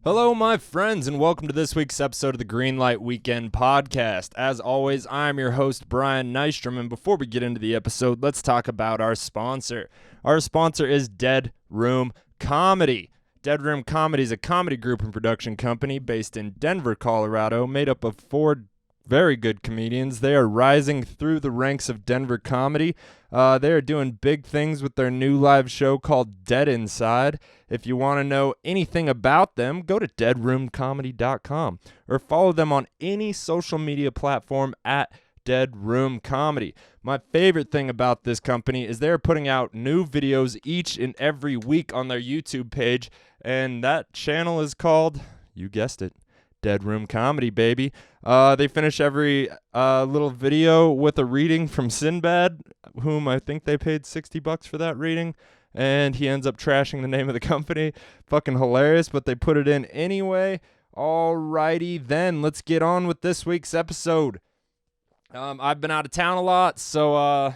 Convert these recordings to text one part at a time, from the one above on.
Hello, my friends, and welcome to this week's episode of the Greenlight Weekend Podcast. As always, I'm your host, Brian Nystrom, and before we get into the episode, let's talk about our sponsor. Our sponsor is Dead Room Comedy. Dead Room Comedy is a comedy group and production company based in Denver, Colorado, made up of 4 very good comedians. They are rising through the ranks of Denver comedy. They are doing big things with their new live show called Dead Inside. If you want to know anything about them, go to deadroomcomedy.com or follow them on any social media platform at Dead Room Comedy. My favorite thing about this company is they're putting out new videos each and every week on their YouTube page, and that channel is called, you guessed it, Dead Room Comedy, baby. They finish every little video with a reading from Sinbad, whom I think they paid $60 for that reading, and he ends up trashing the name of the company. Fucking hilarious, but they put it in anyway. Alrighty then, let's get on with this week's episode. I've been out of town a lot, so I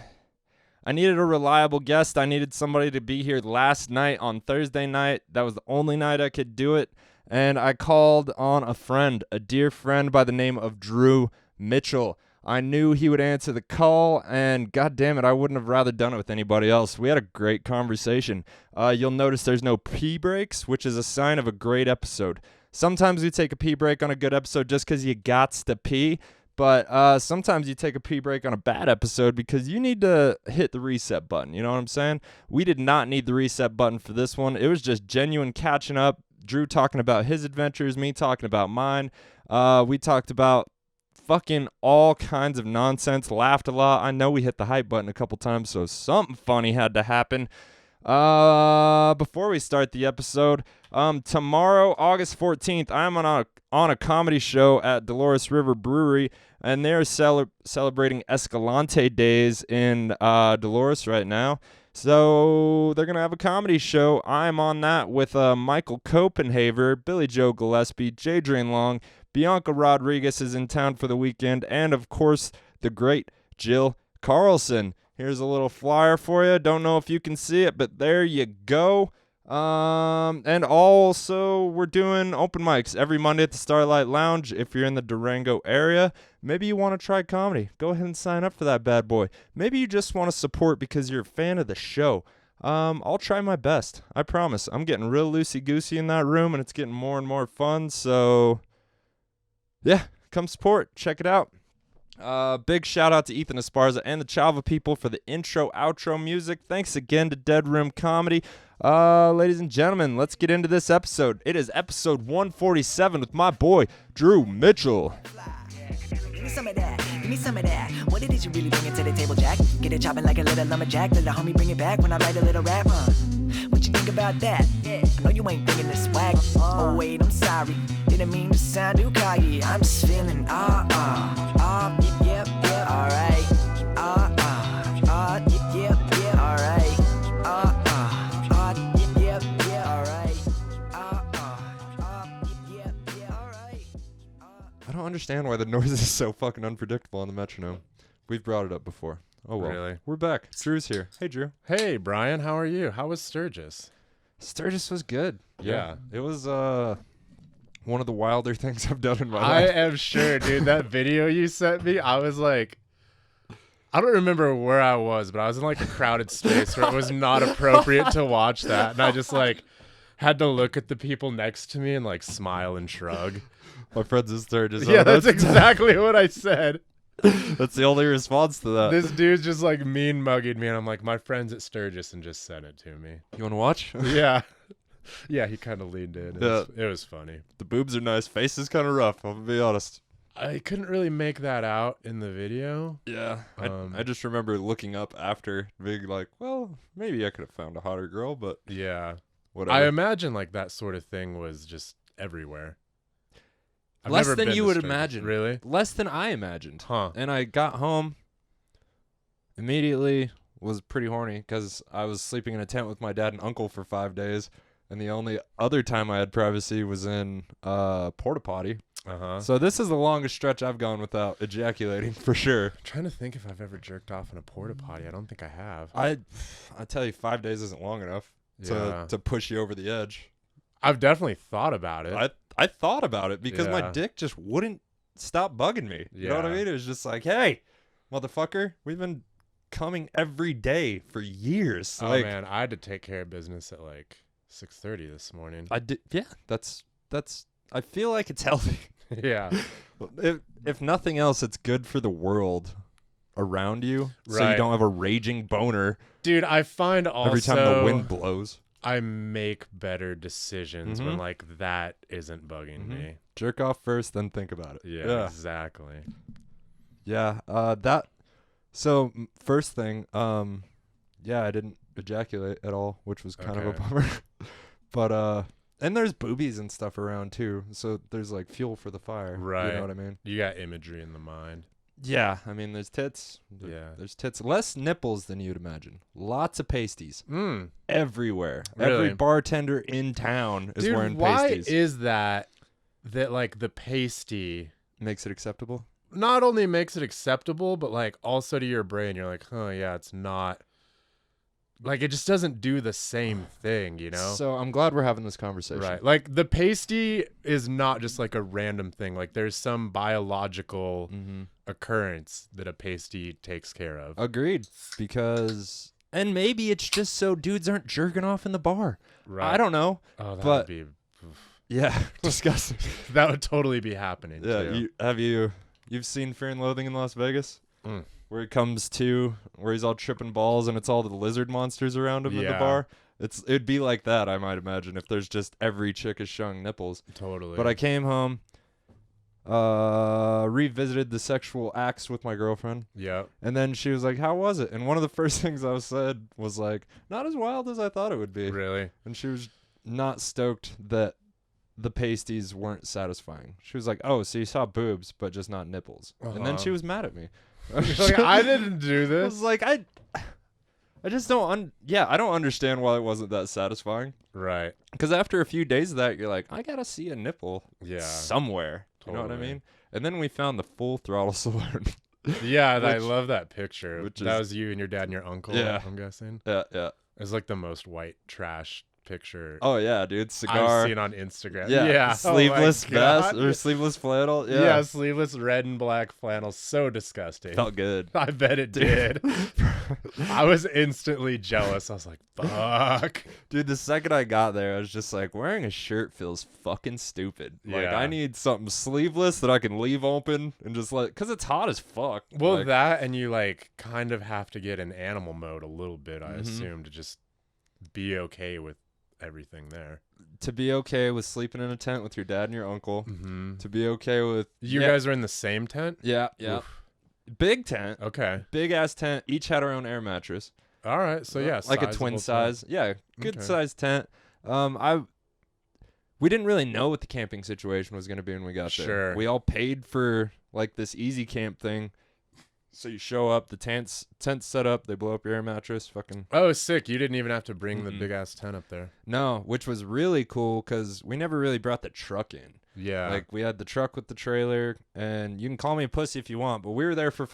needed a reliable guest. I needed somebody to be here last night on Thursday night. That was the only night I could do it. And I called on a dear friend by the name of Drew Mitchell. I knew he would answer the call, and god damn it, I wouldn't have rather done it with anybody else. We had a great conversation. You'll notice there's no pee breaks, which is a sign of a great episode. Sometimes we take a pee break on a good episode just because you gots to pee, but sometimes you take a pee break on a bad episode because you need to hit the reset button. You know what I'm saying? We did not need the reset button for this one. It was just genuine catching up. Drew talking about his adventures, me talking about mine. We talked about fucking all kinds of nonsense, laughed a lot. I know we hit the hype button a couple times, so something funny had to happen. Before we start the episode, tomorrow, August 14th, I'm on a comedy show at Dolores River Brewery, and they're celebrating Escalante Days in Dolores right now. So they're going to have a comedy show. I'm on that with Michael Copenhaver, Billy Joe Gillespie, Jadrian Long, Bianca Rodriguez is in town for the weekend, and of course, the great Jill Carlson. Here's a little flyer for you. Don't know if you can see it, but there you go. And also, we're doing open mics every Monday at the Starlight Lounge. If you're in the Durango area, maybe you want to try comedy. Go ahead and sign up for that bad boy. Maybe you just want to support because you're a fan of the show. I'll try my best. I promise. I'm getting real loosey-goosey in that room, and it's getting more and more fun. So, yeah, come support. Check it out. Big shout out to Ethan Esparza and the Chalva people for the intro, outro music. Thanks again to Dead Room Comedy. Ladies and gentlemen, let's get into this episode. It is episode 147 with my boy, Drew Mitchell. Give me some of that, give me some of that. What it is you really bringing to the table, Jack? Get it chopping like a little lumberjack. Let the homie bring it back when I write a little rap, What you think about that? I know you ain't thinking this swag. Oh wait, I'm sorry. Didn't mean to sound too cocky. I'm just feeling, yep, alright. Yep, alright. I don't understand why the noise is so fucking unpredictable on the metronome. We've brought it up before. Oh well. Really? We're back. Drew's here. Hey, Drew. Hey, Brian, how are you? How was Sturgis? Sturgis was good. Yeah. It was one of the wilder things I've done in my life. I am sure, dude. That video you sent me, I was like, I don't remember where I was, but I was in like a crowded space where it was not appropriate to watch that. And I just like had to look at the people next to me and like smile and shrug. My friend's in Sturgis. Yeah, that's exactly what I said. That's the only response to that. This dude's just like mean mugging me, and I'm like, my friend's at Sturgis and just sent it to me. You want to watch? Yeah. Yeah, he kind of leaned in. It was funny. The boobs are nice. Face is kind of rough, I'm going to be honest. I couldn't really make that out in the video. Yeah. I just remember looking up after, being like, well, maybe I could have found a hotter girl, but yeah. Whatever. I imagine like that sort of thing was just everywhere. I've Less never than been you to would Sturgis. imagine. Really? Less than I imagined. Huh. And I got home, immediately was pretty horny because I was sleeping in a tent with my dad and uncle for 5 days. And the only other time I had privacy was in porta potty. Uh-huh. So this is the longest stretch I've gone without ejaculating for sure. I'm trying to think if I've ever jerked off in a porta potty. I don't think I have. I tell you, 5 days isn't long enough to push you over the edge. I've definitely thought about it. I thought about it because my Yeah. dick just wouldn't stop bugging me. You know what I Yeah. mean? It was just like, hey, motherfucker, we've been coming every day for years. Oh like, man, I had to take care of business at like 6:30 this morning. I did. Yeah, that's. I feel like it's healthy. Yeah. If nothing else, it's good for the world around you, so you Right. don't have a raging boner Dude, I find also every time the wind blows. I make better decisions when Mhm. like that isn't bugging Mhm. me. Jerk off first, then think about it. Yeah, exactly. Yeah. That. So first thing, yeah, I didn't ejaculate at all, which was kind of a Okay. bummer. But and there's boobies and stuff around too, so there's like fuel for the fire. You Right. know what I mean? You got imagery in the mind. Yeah. I mean, there's tits. Yeah. There's tits. Less nipples than you'd imagine. Lots of pasties Mm. everywhere. Really? Every bartender in town is Dude, wearing why pasties. is that like the pasty Makes it acceptable. not only makes it acceptable, but like also to your brain, you're like, huh, yeah, it's not like it just doesn't do the same thing, you know? So I'm glad we're having this conversation. Right. Like the pasty is not just like a random thing. Like there's some biological Mm-hmm. occurrence that a pasty takes care of. Agreed. Because, and maybe it's just so dudes aren't jerking off in the bar. Right. I don't know. Oh, that but- would be Yeah, disgusting. that would totally be happening. Yeah, too. you've seen Fear and Loathing in Las Vegas, Mm. where he comes to where he's all tripping balls and it's all the lizard monsters around him in the Yeah. bar. It'd be like that, I might imagine, if there's just every chick is showing nipples. Totally. But I came home, revisited the sexual acts with my girlfriend, Yeah. and then she was like, "How was it?" And one of the first things I said was like, "Not as wild as I thought it would be." Really? And she was not stoked that the pasties weren't satisfying. She was like, "Oh, so you saw boobs, but just not nipples." And then she was mad at me. Like, I didn't do I this. was like, I just don't. I don't understand why it wasn't that satisfying. Right. Because after a few days of that, you're like, I gotta see a nipple Yeah. somewhere. You know what I Totally. mean? And then we found the full throttle saloon. Yeah, I Which- love that picture. which That is- was you and your dad and your uncle, Yeah. I'm guessing. Yeah. It's like the most white trash picture Oh yeah, dude. Cigar. I've seen on Instagram. Yeah. Oh my Sleeveless vest God. or sleeveless flannel. Yeah. Yeah. Sleeveless red and black flannel. So disgusting. Felt good. I bet it did. I was instantly jealous. I was like, fuck. Dude, the second I got there, I was just like, wearing a shirt feels fucking stupid. Like, Yeah. I need something sleeveless that I can leave open and just let, because it's hot as fuck. Well, Like, that and you like kind of have to get in animal mode a little bit, I Mhm. assume, to just be okay with everything there. to be okay with sleeping in a tent with your dad and your uncle, Mm-hmm. to be okay with. You yeah, guys are in the same tent? Yeah. Oof. Big tent. Okay. Big ass tent. Each had our own air mattress. All right. So, yeah. like a sizable twin tent. size. Yeah, good Okay. size tent. We didn't really know what the camping situation was going to be when we got there. Sure. We all paid for like this easy camp thing. So you show up, the tent's set up, they blow up your air mattress, fucking Oh, sick. You didn't even have to bring the Mm-mm. big ass tent up there. no, which was really cool because we never really brought the truck in. Yeah. Like we had the truck with the trailer, and you can call me a pussy if you want, but we were there for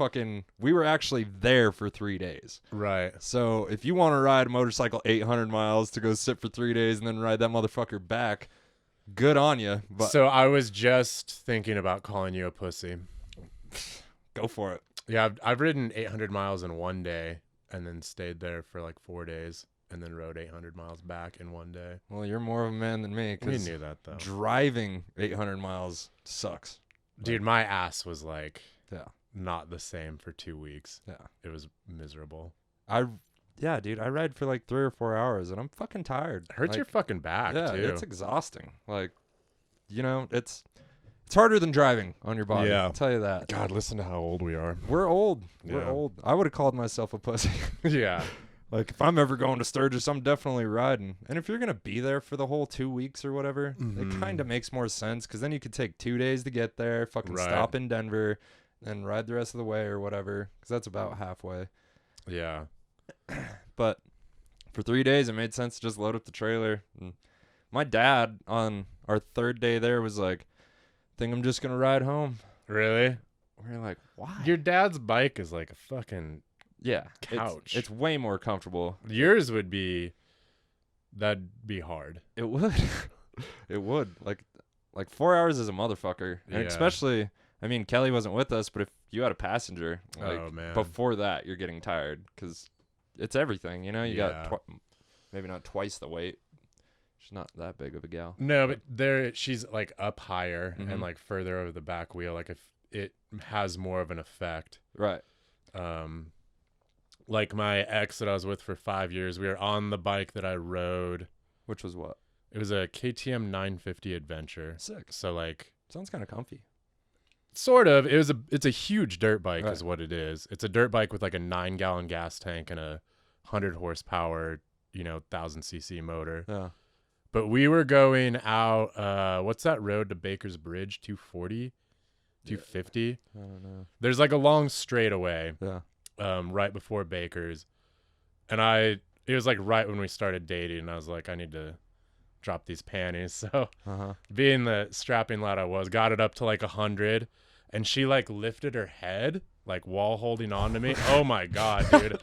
we were actually there for 3 days. right. So if you want to ride a motorcycle 800 miles to go sit for 3 days and then ride that motherfucker back, good on you. But So I was just thinking about calling you a pussy. go for it. Yeah, I've ridden 800 miles in one day and then stayed there for like 4 days and then rode 800 miles back in one day. Well, you're more of a man than me We because knew that though. driving 800 miles sucks. Dude, my ass was like Yeah. not the same for 2 weeks. Yeah. It was miserable. Yeah, dude, I ride for like 3 or 4 hours and I'm fucking tired. Hurts Like, your fucking back yeah, too. it's exhausting. Like, it's harder than driving on your body. Yeah. I'll tell you that. God, listen to how old we are. We're old. We're Yeah. old. I would have called myself a pussy. Yeah. Like, if I'm ever going to Sturgis, I'm definitely riding. And if you're going to be there for the whole 2 weeks or whatever, it Mhm. kind of makes more sense because then you could take 2 days to get there, fucking Right. stop in Denver, and ride the rest of the way or whatever because that's about halfway. Yeah. But for 3 days, it made sense to just load up the trailer. And my dad, on our third day there, was like, think I'm just going to ride home. Really? We're like, why? Your dad's bike is like a fucking Yeah. couch. It's way more comfortable. yours would be that'd be hard. It would. It would. Like 4 hours is a motherfucker. And Yeah. especially, I mean, Kelly wasn't with us, but if you had a passenger, like Oh, man. before that, you're getting tired because it's everything, you know? You Yeah. got maybe not twice the weight. She's not that big of a gal. No, but she's like up higher Mhm. and like further over the back wheel. Like if it has more of an effect. Right. Like my ex that I was with for 5 years, we were on the bike that I rode. Which was what? It was a KTM 950 Adventure. Sick. So like Sounds kind of comfy. sort of, it's a huge dirt bike Right. is what it is. It's a dirt bike with like a 9-gallon gas tank and a 100 horsepower, 1000cc motor. Yeah. But we were going out, what's that road to Baker's Bridge? 240? 250? I don't know. There's like a long straightaway Yeah. right before Baker's. And it was like right when we started dating, and I was like, I need to drop these panties. So Uh-huh. being the strapping lad I was, got it up to like 100, and she like lifted her head, like wall holding on to me. Oh my God, dude.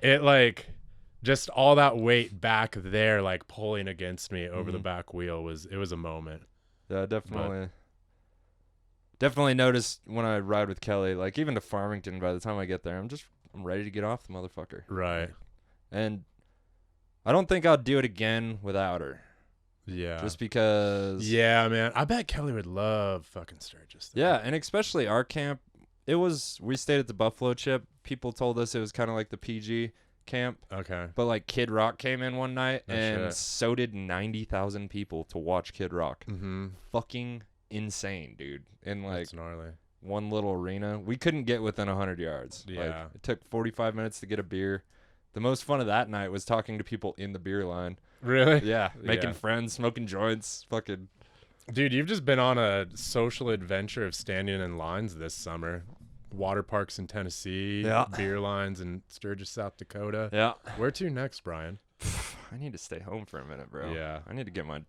It like just all that weight back there, like pulling against me over the back wheel was a moment. Yeah, definitely noticed when I ride with Kelly, like even to Farmington, by the time I get there, I'm ready to get off the motherfucker. Right. And I don't think I'll do it again without her. Yeah. Just because. Yeah, man. I bet Kelly would love fucking Sturgis. though. Yeah, and especially our camp. We stayed at the Buffalo Chip. People told us it was kind of like the PG camp. Okay. But like Kid Rock came in one night, Oh, and shit. so did 90,000 people to watch Kid Rock. Mm-hmm. Fucking insane, dude. In like That's gnarly. one little arena. We couldn't get within 100 yards. Like, Yeah. it took 45 minutes to get a beer. The most fun of that night was talking to people in the beer line. Really? Yeah, making Yeah. friends, smoking joints, fucking. Dude, you've just been on a social adventure of standing in lines this summer. Water parks in Tennessee, Yeah. beer lines in Sturgis, South Dakota. Yeah. Where to next, Brian? I need to stay home for a minute, bro. Yeah. I need to get my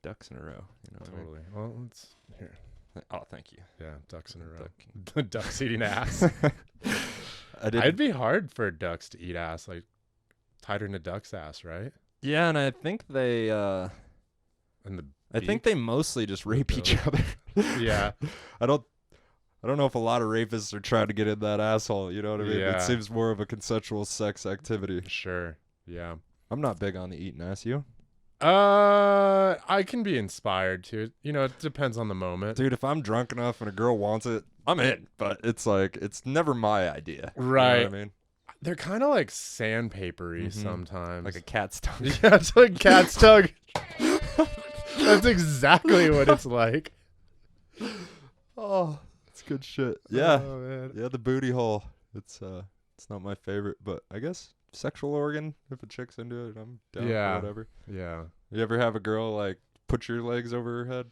ducks in a row. You know what Totally. Well, let's here. I mean? Oh, thank you. Yeah, ducks in a row. Duck- Ducks eating ass. It'd be hard for ducks to eat ass, like tighter than a duck's ass, right? Yeah, and I think they. And the I think they mostly just rape each other. Yeah. I don't know if a lot of rapists are trying to get in that asshole. You know what I mean? Yeah. It seems more of a consensual sex activity. Sure. Yeah. I'm not big on the eating ass. You? I can be inspired to. It depends on the moment. Dude, if I'm drunk enough and a girl wants it, I'm in. But it's like, it's never my idea. Right. You know what I mean? They're kind of like sandpapery Mhm. sometimes. Like a cat's tongue. Yeah, it's like cat's tongue. That's exactly what it's like. Oh, it's good shit. Yeah. Oh, man. Yeah, the booty hole. It's not my favorite, but I guess sexual organ, if a chick's into it, I'm down Yeah. for whatever. Yeah. You ever have a girl like put your legs over her head?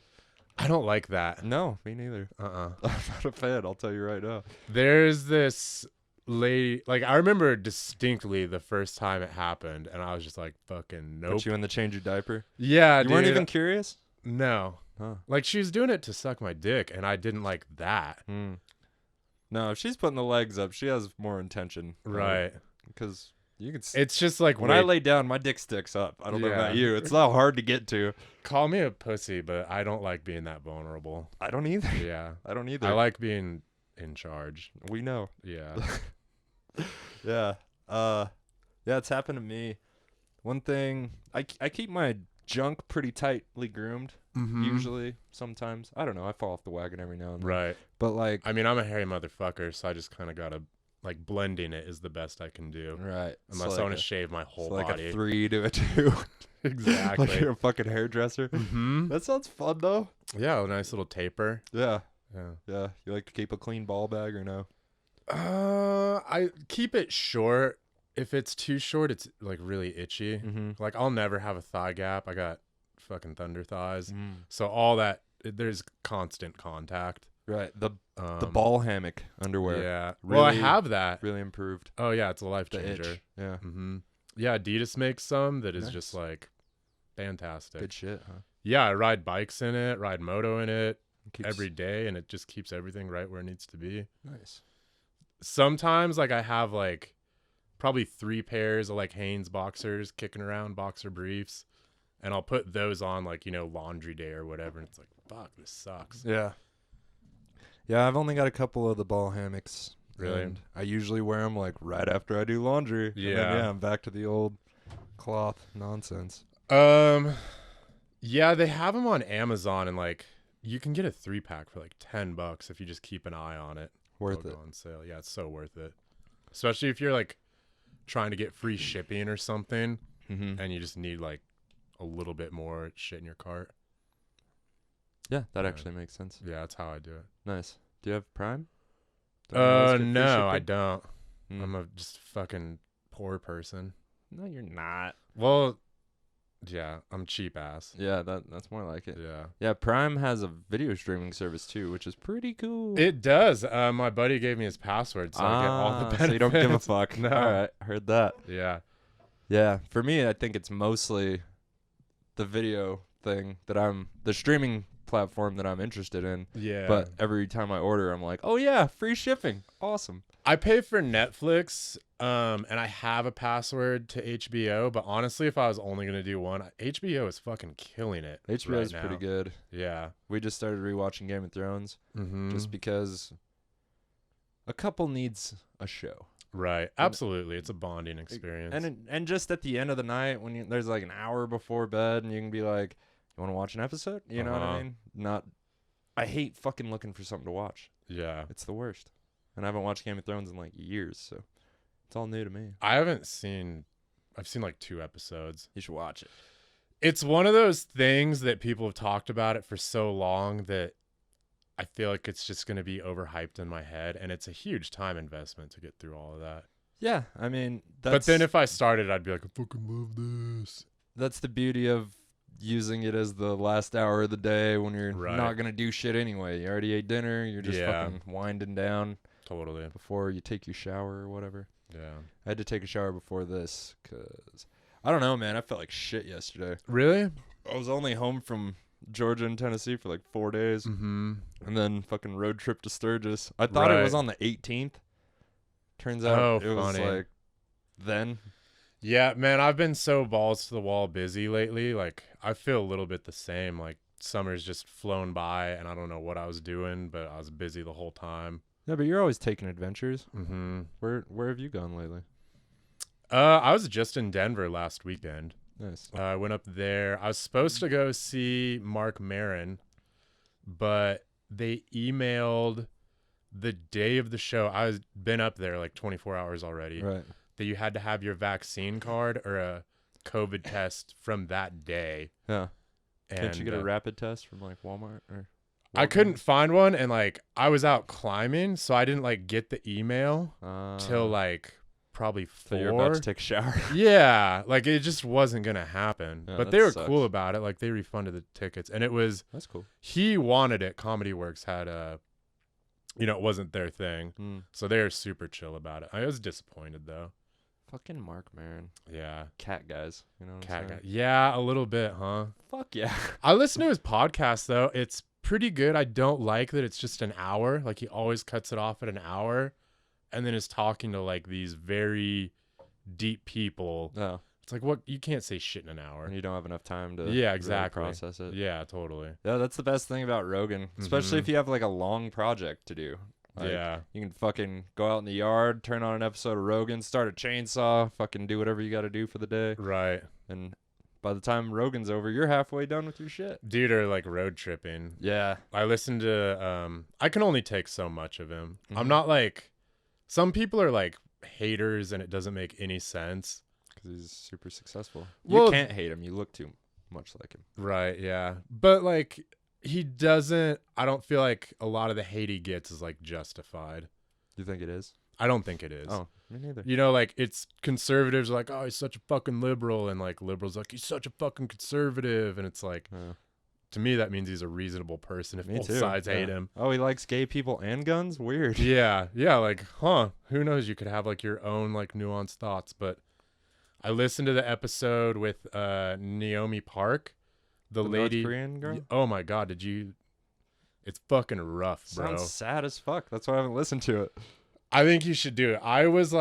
I don't like that. No, me neither. Uh-uh. I'm not a fan, I'll tell you right now. There's this lady, like I remember distinctly the first time it happened, and I was just like, fucking nope. Put you in the change your diaper? Yeah, You weren't dude. even curious? No. Huh. Like she was doing it to suck my dick, and I didn't like that. Hmm. No, if she's putting the legs up, she has more intention. Right. Because you can It's just like when I lay down, my dick sticks up. I don't know about Yeah. you. It's not hard to get to. call me a pussy, but I don't like being that vulnerable. I don't either. Yeah. I don't either. I like being in charge. We know. Yeah. Yeah. Yeah, it's happened to me. One thing, I keep my junk pretty tightly groomed. Usually, sometimes. I don't know. I fall off the wagon every now and then. Right. But like, I mean, I'm a hairy motherfucker, so I just kind of gotta like blending it is the best I can do. right. Unless so I want like to shave my whole like body. a 3 to a 2. Exactly. Like you're a fucking hairdresser. Mm-hmm. That sounds fun though. Yeah, a nice little taper. Yeah. Yeah. Yeah. You like to keep a clean ball bag or no? I keep it short. If it's too short, it's like really itchy. Mm-hmm. Like I'll never have a thigh gap. I got fucking thunder thighs. So all that there's constant contact. Right. The The ball hammock underwear. Yeah. Well, I Really- have that. Really improved. Oh yeah, it's a life The changer. itch. Yeah. Mm-hmm. Yeah, Adidas makes some that is Nice. just like fantastic. Good shit, huh? Yeah, I ride bikes in it, ride moto in it Keeps- every day, and it just keeps everything right where it needs to be. Nice. Sometimes like I have like probably 3 pairs of like Hanes boxers kicking around, boxer briefs, and I'll put those on like, laundry day or whatever. And it's like, fuck, this sucks. Yeah. Yeah, I've only got a couple of the ball hammocks. Really? And I usually wear them like right after I do laundry. And then, Yeah. I'm back to the old cloth nonsense. Yeah, they have them on Amazon, and like you can get a 3-pack for like $10 if you just keep an eye on it. Worth It'll it. go on sale. Yeah, it's so worth it. Especially if you're like trying to get free shipping or something, Mm-hmm. and you just need like a little bit more shit in your cart. Yeah, that Yeah. actually makes sense. Yeah, that's how I do it. Nice. Do you have Prime? Do I always get free No, I shipping? don't. Mm. I'm a just fucking poor person. No, you're not. Well, yeah, I'm cheap ass. Yeah, that's more like it. Yeah. Yeah, Prime has a video streaming service too, which is pretty cool. It does. My buddy gave me his password, so I get all the benefits. So you don't give a fuck. No. All right, heard that. Yeah. Yeah, for me, I think it's mostly the video thing the streaming platform that I'm interested in. Yeah. But every time I order, I'm like, oh yeah, free shipping. Awesome. I pay for Netflix, and I have a password to HBO, but honestly, if I was only going to do one, HBO is fucking killing it. HBO is right pretty now. good. Yeah. We just started rewatching Game of Thrones Mm-hmm. just because a couple needs a show. Right. Absolutely. It's a bonding experience. And just at the end of the night when there's like an hour before bed and you can be like, you want to watch an episode? You know what I mean? I hate fucking looking for something to watch. Yeah. It's the worst. And I haven't watched Game of Thrones in like years, so it's all new to me. I've seen like 2 episodes. You should watch it. It's one of those things that people have talked about it for so long that I feel like it's just going to be overhyped in my head, and it's a huge time investment to get through all of that. Yeah, I mean, But then if I started, I'd be like, I fucking love this. that's the beauty of using it as the last hour of the day when you're Right. not going to do shit anyway. You already ate dinner, you're just Yeah. fucking winding down Totally. before you take your shower or whatever. Yeah. I had to take a shower before this because, I don't know, man, I felt like shit yesterday. Really? I was only home from Georgia and Tennessee for like 4 days, Mm-hmm. and then fucking road trip to Sturgis. I thought it was Right. on the 18th. Turns out Oh, it was funny. like then. Yeah, man, I've been so balls to the wall busy lately. Like, I feel a little bit the same. Like, summer's just flown by, and I don't know what I was doing, but I was busy the whole time. Yeah, but you're always taking adventures. Mm-hmm. Where have you gone lately? I was just in Denver last weekend. Nice. I went up there. I was supposed to go see Mark Maron, but they emailed the day of the show. I was been up there like 24 hours already. Right. That you had to have your vaccine card or a COVID test from that day. Yeah. And Can't you get a rapid test from like Walmart or? I Walgreens? couldn't find one, and like I was out climbing, so I didn't like get the email till like probably 4. So you're about to take a shower. Yeah, like it just wasn't gonna happen. Yeah, but that they were sucks. cool about it. Like they refunded the tickets, and it was That's cool. he wanted it. Comedy Works had it wasn't their thing, Mm. so they were super chill about it. I was disappointed though. Fucking Mark Maron. Yeah, Cat guys. You know what cat I'm guy. saying? Yeah, a little bit, huh? Fuck yeah. I listened to his podcast though. It's pretty good. I don't like that it's just an hour. Like he always cuts it off at an hour, and then is talking to like these very deep people. No. It's like, what? You can't say shit in an hour. And you don't have enough time to Yeah, really exactly. process it. Yeah, totally. Yeah, that's the best thing about Rogan, especially Mhm. if you have like a long project to do. Like, Yeah. you can fucking go out in the yard, turn on an episode of Rogan, start a chainsaw, fucking do whatever you got to do for the day, Right. and by the time Rogan's over, you're halfway done with your shit. Dude, or like road tripping. Yeah. I listened to I can only take so much of him. I'm Mhm. not like some people are like haters and it doesn't make any sense. Because he's super successful. Well- You can't hate him. You look too much like him. Right, yeah. But like he doesn't I don't feel like a lot of the hate he gets is like justified. You think it is? I don't think it is. Oh, me neither. You know, like it's conservatives are like, oh, he's such a fucking liberal, and like liberals like he's such a fucking conservative, and it's like to me that means he's a reasonable person if Me both too. sides hate Yeah. him. Oh, he likes gay people and guns? Weird. Yeah, like, who knows? You could have like your own like nuanced thoughts, but I listened to the episode with Naomi Park, the lady. North Korean girl? Oh my god, did you? It's fucking rough, bro. Sounds sad as fuck. That's why I haven't listened to it. I think you should do it. I was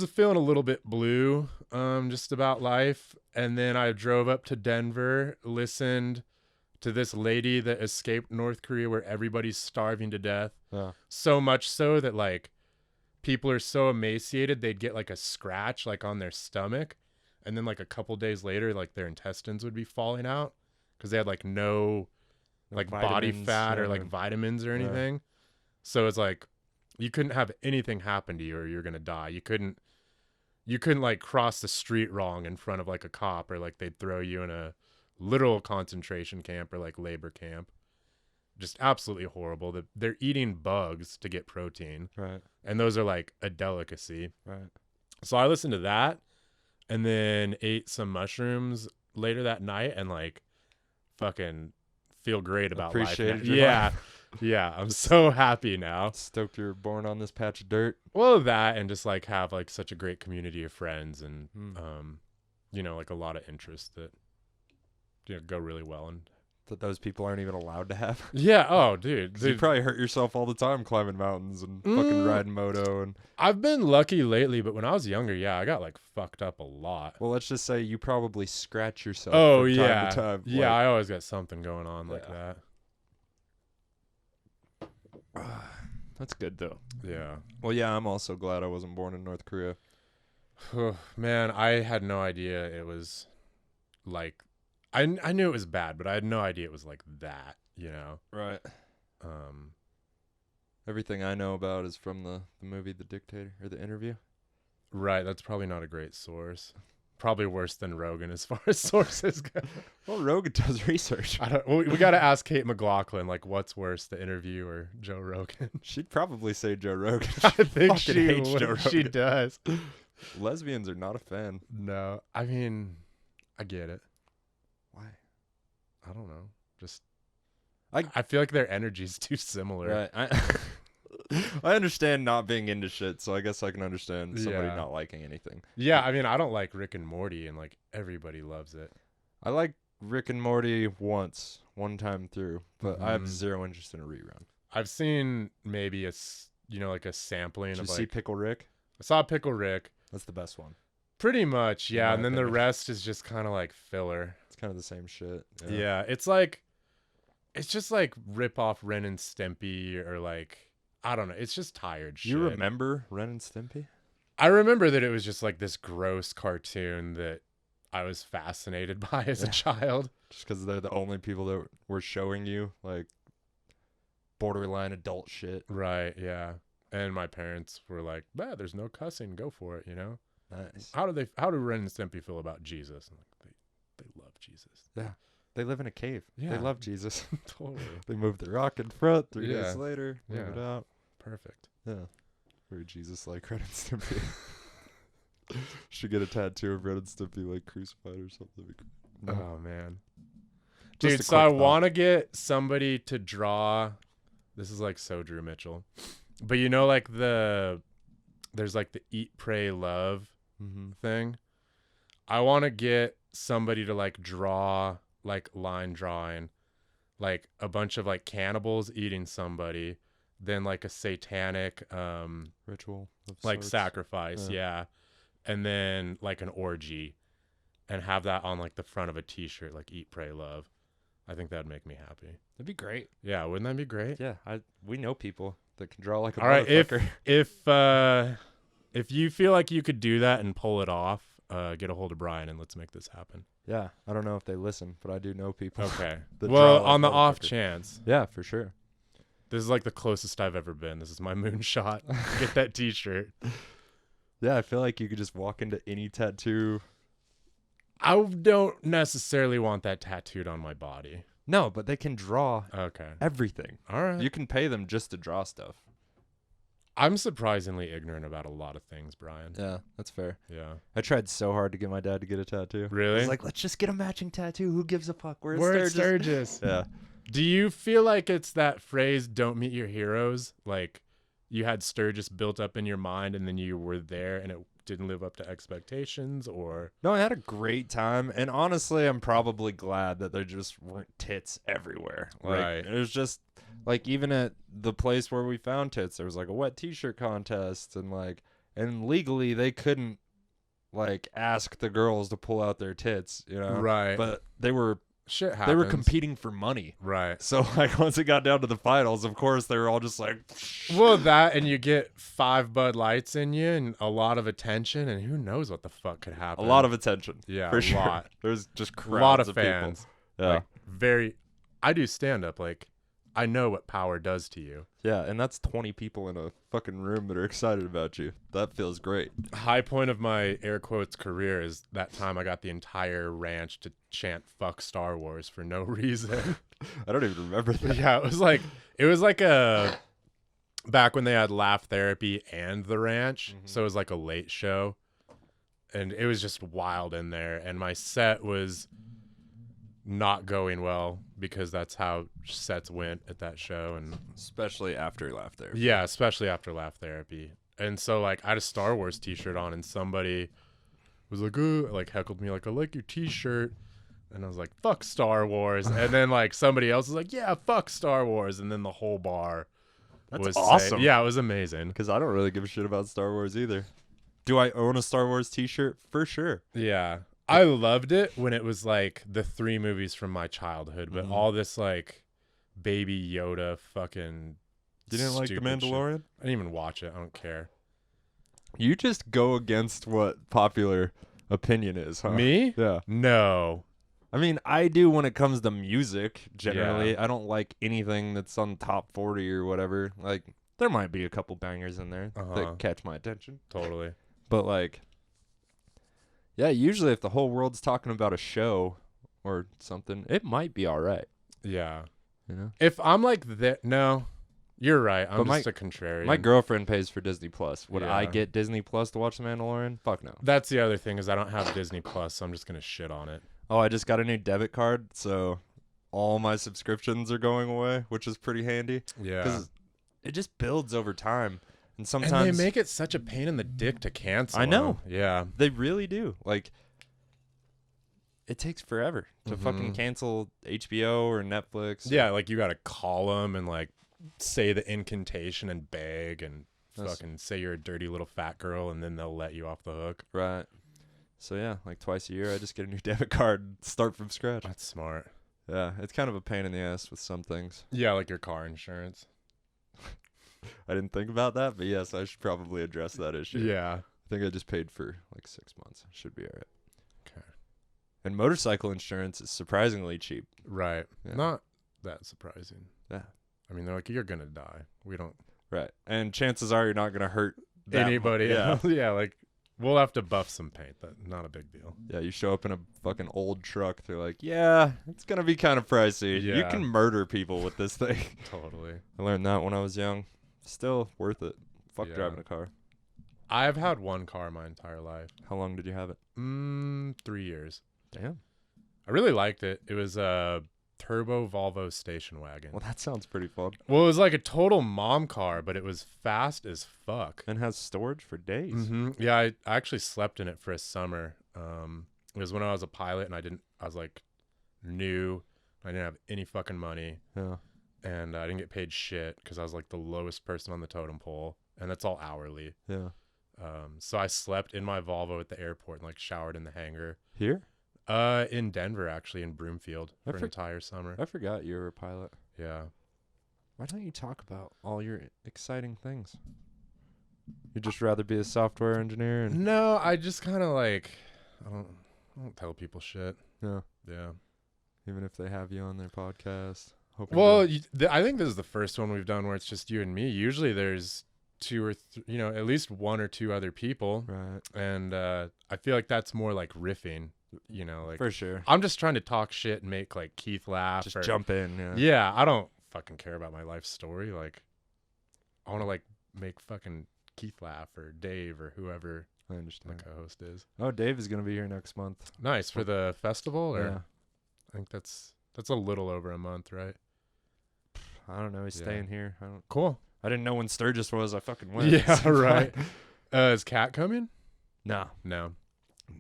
feeling a little bit blue just about life. And then I drove up to Denver, listened to this lady that escaped North Korea where everybody's starving to death. Yeah. So much so that like people are so emaciated they'd get like a scratch like on their stomach, and then like a couple days later like their intestines would be falling out because they had like no like body fat or like vitamins or anything. So it's like you couldn't have anything happen to you or you're gonna die. You couldn't like cross the street wrong in front of like a cop, or like they'd throw you in a literal concentration camp or like labor camp. Just absolutely horrible. They're eating bugs to get protein. Right. And those are like a delicacy. Right. So I listened to that and then ate some mushrooms later that night and like fucking feel great about Appreciated life. your Yeah. life. Yeah. I'm so happy now. Stoked you're born on this patch of dirt. Well, that and just like have like such a great community of friends and, you know, like a lot of interests that, you know, go really well. And That those people aren't even allowed to have. yeah. Oh, dude. You probably hurt yourself all the time climbing mountains and fucking riding moto. And I've been lucky lately, but when I was younger, yeah, I got like fucked up a lot. well, let's just say you probably scratch yourself. Oh, from yeah. time to time. Yeah, I always got something going on like that. That's good though. Yeah. Well, yeah, I'm also glad I wasn't born in North Korea. Man, I had no idea it was like I knew it was bad, but I had no idea it was like that, you know. Right. Everything I know about is from the movie The Dictator or The Interview. Right, that's probably not a great source. Probably worse than Rogan as far as sources go. Well, Rogan does research. We got to ask Kate McLaughlin, like, what's worse, The Interview or Joe Rogan? She'd probably say Joe Rogan. I think fucking she hates would. Joe She Rogan. does. Lesbians are not a fan. No, I mean, I get it. Why? I don't know. Just I feel like their energy's too similar. Right. I understand not being into shit, so I guess I can understand somebody Yeah. not liking anything. Yeah, I mean, I don't like Rick and Morty, and like everybody loves it. I like Rick and Morty one time through, but I have Mhm. zero interest in a rerun. I've seen maybe like a sampling Did you of see like Pickle Rick? I saw Pickle Rick. That's the best one. Pretty much, yeah, my and then the opinion. rest is just kind of like filler. It's kind of the same shit. Yeah, it's just like rip off Ren and Stimpy or like I don't know. It's just tired shit. You remember Ren and Stimpy? I remember that it was just like this gross cartoon that I was fascinated by as a Yeah. child. Just because they're the only people that were showing you like borderline adult shit. Right, yeah. And my parents were like, "Bah, there's no cussing. Go for it," you know? Nice. How do Ren and Stimpy feel about Jesus? I'm like, they love Jesus. They live in a cave. Yeah. They love Jesus. Totally. They moved the rock in front. 3 Yeah. days later, move Yeah. it out. Perfect. Yeah. Very Jesus like Ren and Stimpy. Should get a tattoo of Ren and Stimpy like crucified or something. No. Oh man. Just Dude, a so I quick thought. want to get somebody to draw. This is like so Drew Mitchell. But you know like there's like the Eat Pray Love Mm-hmm. thing. I want to get somebody to like draw like line drawing like a bunch of like cannibals eating somebody, then like a satanic Ritual of like sorts. sacrifice, Yeah. yeah. And then like an orgy and have that on like the front of a t-shirt like Eat Pray Love. I think that'd make me happy. That'd be great. Yeah, wouldn't that be great? Yeah, we know people that can draw like a All right, motherfucker. if you feel like you could do that and pull it off, get a hold of Brian and let's make this happen. Yeah, I don't know if they listen, but I do know people. Okay. that Well, draw like on the off motherfucker. chance, Yeah, for sure. this is like the closest I've ever been. This is my moonshot. Get that t-shirt. Yeah, I feel like you could just walk into any tattoo. I don't necessarily want that tattooed on my body. No, but they can draw Okay. everything. All right. You can pay them just to draw stuff. I'm surprisingly ignorant about a lot of things, Brian. Yeah, that's fair. Yeah. I tried so hard to get my dad to get a tattoo. I Really? was like, let's just get a matching tattoo. Who gives a fuck? We're We're at at Sturgis. Sturgis. Yeah. Do you feel like it's that phrase, don't meet your heroes? Like you had Sturgis built up in your mind and then you were there and it didn't live up to expectations, or? No, I had a great time. And honestly, I'm probably glad that there just weren't tits everywhere. Like, Right. It was just like, even at the place where we found tits, there was like a wet t-shirt contest and legally they couldn't like ask the girls to pull out their tits, you know. Right. But they were Shit happens. they were competing for money. Right. So like once it got down to the finals, of course they were all just like, Well, that and you get 5 Bud Lights in you and a lot of attention, and who knows what the fuck could a happen. lot of attention. Yeah, for a sure. lot. There's just a crowds lot of people. fans. Yeah. Like, very. I do stand up. Like, I know what power does to you. Yeah, and that's 20 people in a fucking room that are excited about you. That feels great. High point of my air quotes career is that time I got the entire ranch to chant "fuck Star Wars" for no reason. I don't even remember that. Yeah, it was like a back when they had Laugh Therapy and the ranch, so it was like a late show, and it was just wild in there. And my set was not going well because that's how sets went at that show, and Especially after Laugh Therapy. yeah, especially after Laugh Therapy. And so like I had a Star Wars t-shirt on, and somebody was like, "Ooh," like heckled me like, "I like your t-shirt." And I was like, "Fuck Star Wars." And then like somebody else was like, "Yeah, fuck Star Wars." And then the whole bar That's was awesome. saying, yeah, it was amazing. Because I don't really give a shit about Star Wars either. Do I own a Star Wars t-shirt? For sure. Yeah. I loved it when it was like the 3 movies from my childhood, but all this like Baby Yoda fucking You didn't like The stupid shit. Mandalorian? I didn't even watch it. I don't care. You just go against what popular opinion is, huh? Me? Yeah. No. I mean, I do when it comes to music, generally. Yeah. I don't like anything that's on top 40 or whatever. Like, there might be a couple bangers in there that catch my attention. Totally. But, like, yeah, usually if the whole world's talking about a show or something, it might be all right, Yeah. you know? If I'm like that, no, you're right. I'm But just a contrarian. My girlfriend pays for Disney Plus. Would I Yeah. get Disney Plus to watch The Mandalorian? Fuck no. That's the other thing is I don't have Disney Plus, so I'm just gonna shit on it. Oh, I just got a new debit card, so all my subscriptions are going away, which is pretty handy. Yeah. Because it just builds over time. And And sometimes they make it such a pain in the dick to cancel. I know. them. Yeah. they really do. Like, it takes forever to fucking Mhm. cancel HBO or Netflix. Yeah, like you gotta call them and like say the incantation and beg and That's- fucking say you're a dirty little fat girl, and then they'll let you off the hook. Right. So, yeah, like twice a year, I just get a new debit card, start from scratch. That's smart. Yeah, it's kind of a pain in the ass with some things. Yeah, like your car insurance. I didn't think about that, but yes, I should probably address that issue. Yeah. I think I just paid for like 6 months. Should be all right. Okay. And motorcycle insurance is surprisingly cheap. Right. Yeah. Not that surprising. Yeah. I mean, they're like, you're gonna die. We don't Right. And chances are you're not going to hurt that anybody. Yeah. Else. Yeah, like we'll have to buff some paint. But not a big deal. Yeah, you show up in a fucking old truck. They're like, yeah, it's going to be kind of pricey. You Yeah. can murder people with this thing. Totally. I learned that when I was young. Still worth it. Fuck Yeah. driving a car. I've had one car my entire life. How long did you have it? 3 years. Damn. I really liked it. It was a turbo Volvo station wagon. Well, that sounds pretty fun. Well, it was like a total mom car, but it was fast as fuck. And has storage for days. Yeah, I actually slept in it for a summer. It was when I was a pilot and I was like new. I didn't have any fucking money, Yeah. and I didn't get paid shit because I was like the lowest person on the totem pole, and that's all hourly. Yeah. So I slept in my Volvo at the airport and like showered in the hangar. Here? In Denver, actually, in Broomfield I for an for- entire summer. I forgot you were a pilot. Yeah. Why don't you talk about all your exciting things? You'd just rather be a software engineer and No, I just kind of like I don't tell people shit. yeah, Yeah. even if they have you on their podcast. Hoping Well, to- I think this is the first one we've done where it's just you and me. Usually there's two or at least one or two other people, right, and I feel like that's more like riffing. Like for sure. I'm just trying to talk shit and make like Keith laugh. Just or, jump in. Yeah. Yeah, I don't fucking care about my life story. Like, I want to like make fucking Keith laugh or Dave or whoever I my understand. co-host is. Oh, Dave is gonna be here next month. Nice for the festival, or Yeah. I think that's a little over a month, right? I don't know. He's Yeah. staying here. Cool. I didn't know when Sturgis was. I fucking went. Yeah, So right. Is Kat coming? No. No.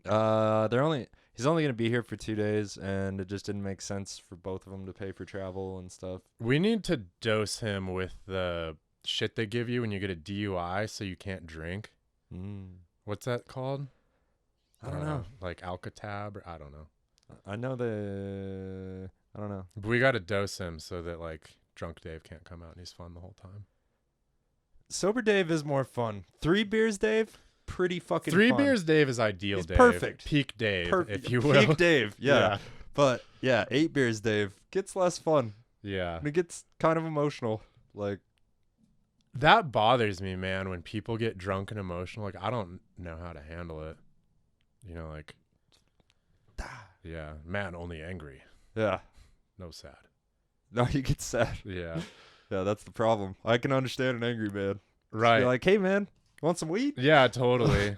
He's only gonna be here for 2 days, and it just didn't make sense for both of them to pay for travel and stuff. We need to dose him with the shit they give you when you get a DUI so you can't drink. Mm. What's that called? I don't know. Like Alcatab, or I don't know. I know I don't know. But we got to dose him so that like drunk Dave can't come out and he's fun the whole time. Sober Dave is more fun. 3 beers Dave, pretty fucking Three fun. beers Dave is ideal. He's Dave. perfect. Peak Dave, Perfect. if you will. Peak Dave, yeah. But yeah, 8 beers Dave gets less fun. Yeah. And it gets kind of emotional. Like, That bothers me, man, when people get drunk and emotional. Like, I don't know how to handle it. You know, like, yeah, man, only angry. yeah. No sad. No, you get sad. Yeah. Yeah, that's the problem. I can understand an angry man. Right. You're like, hey, man, you want some weed? Yeah, totally.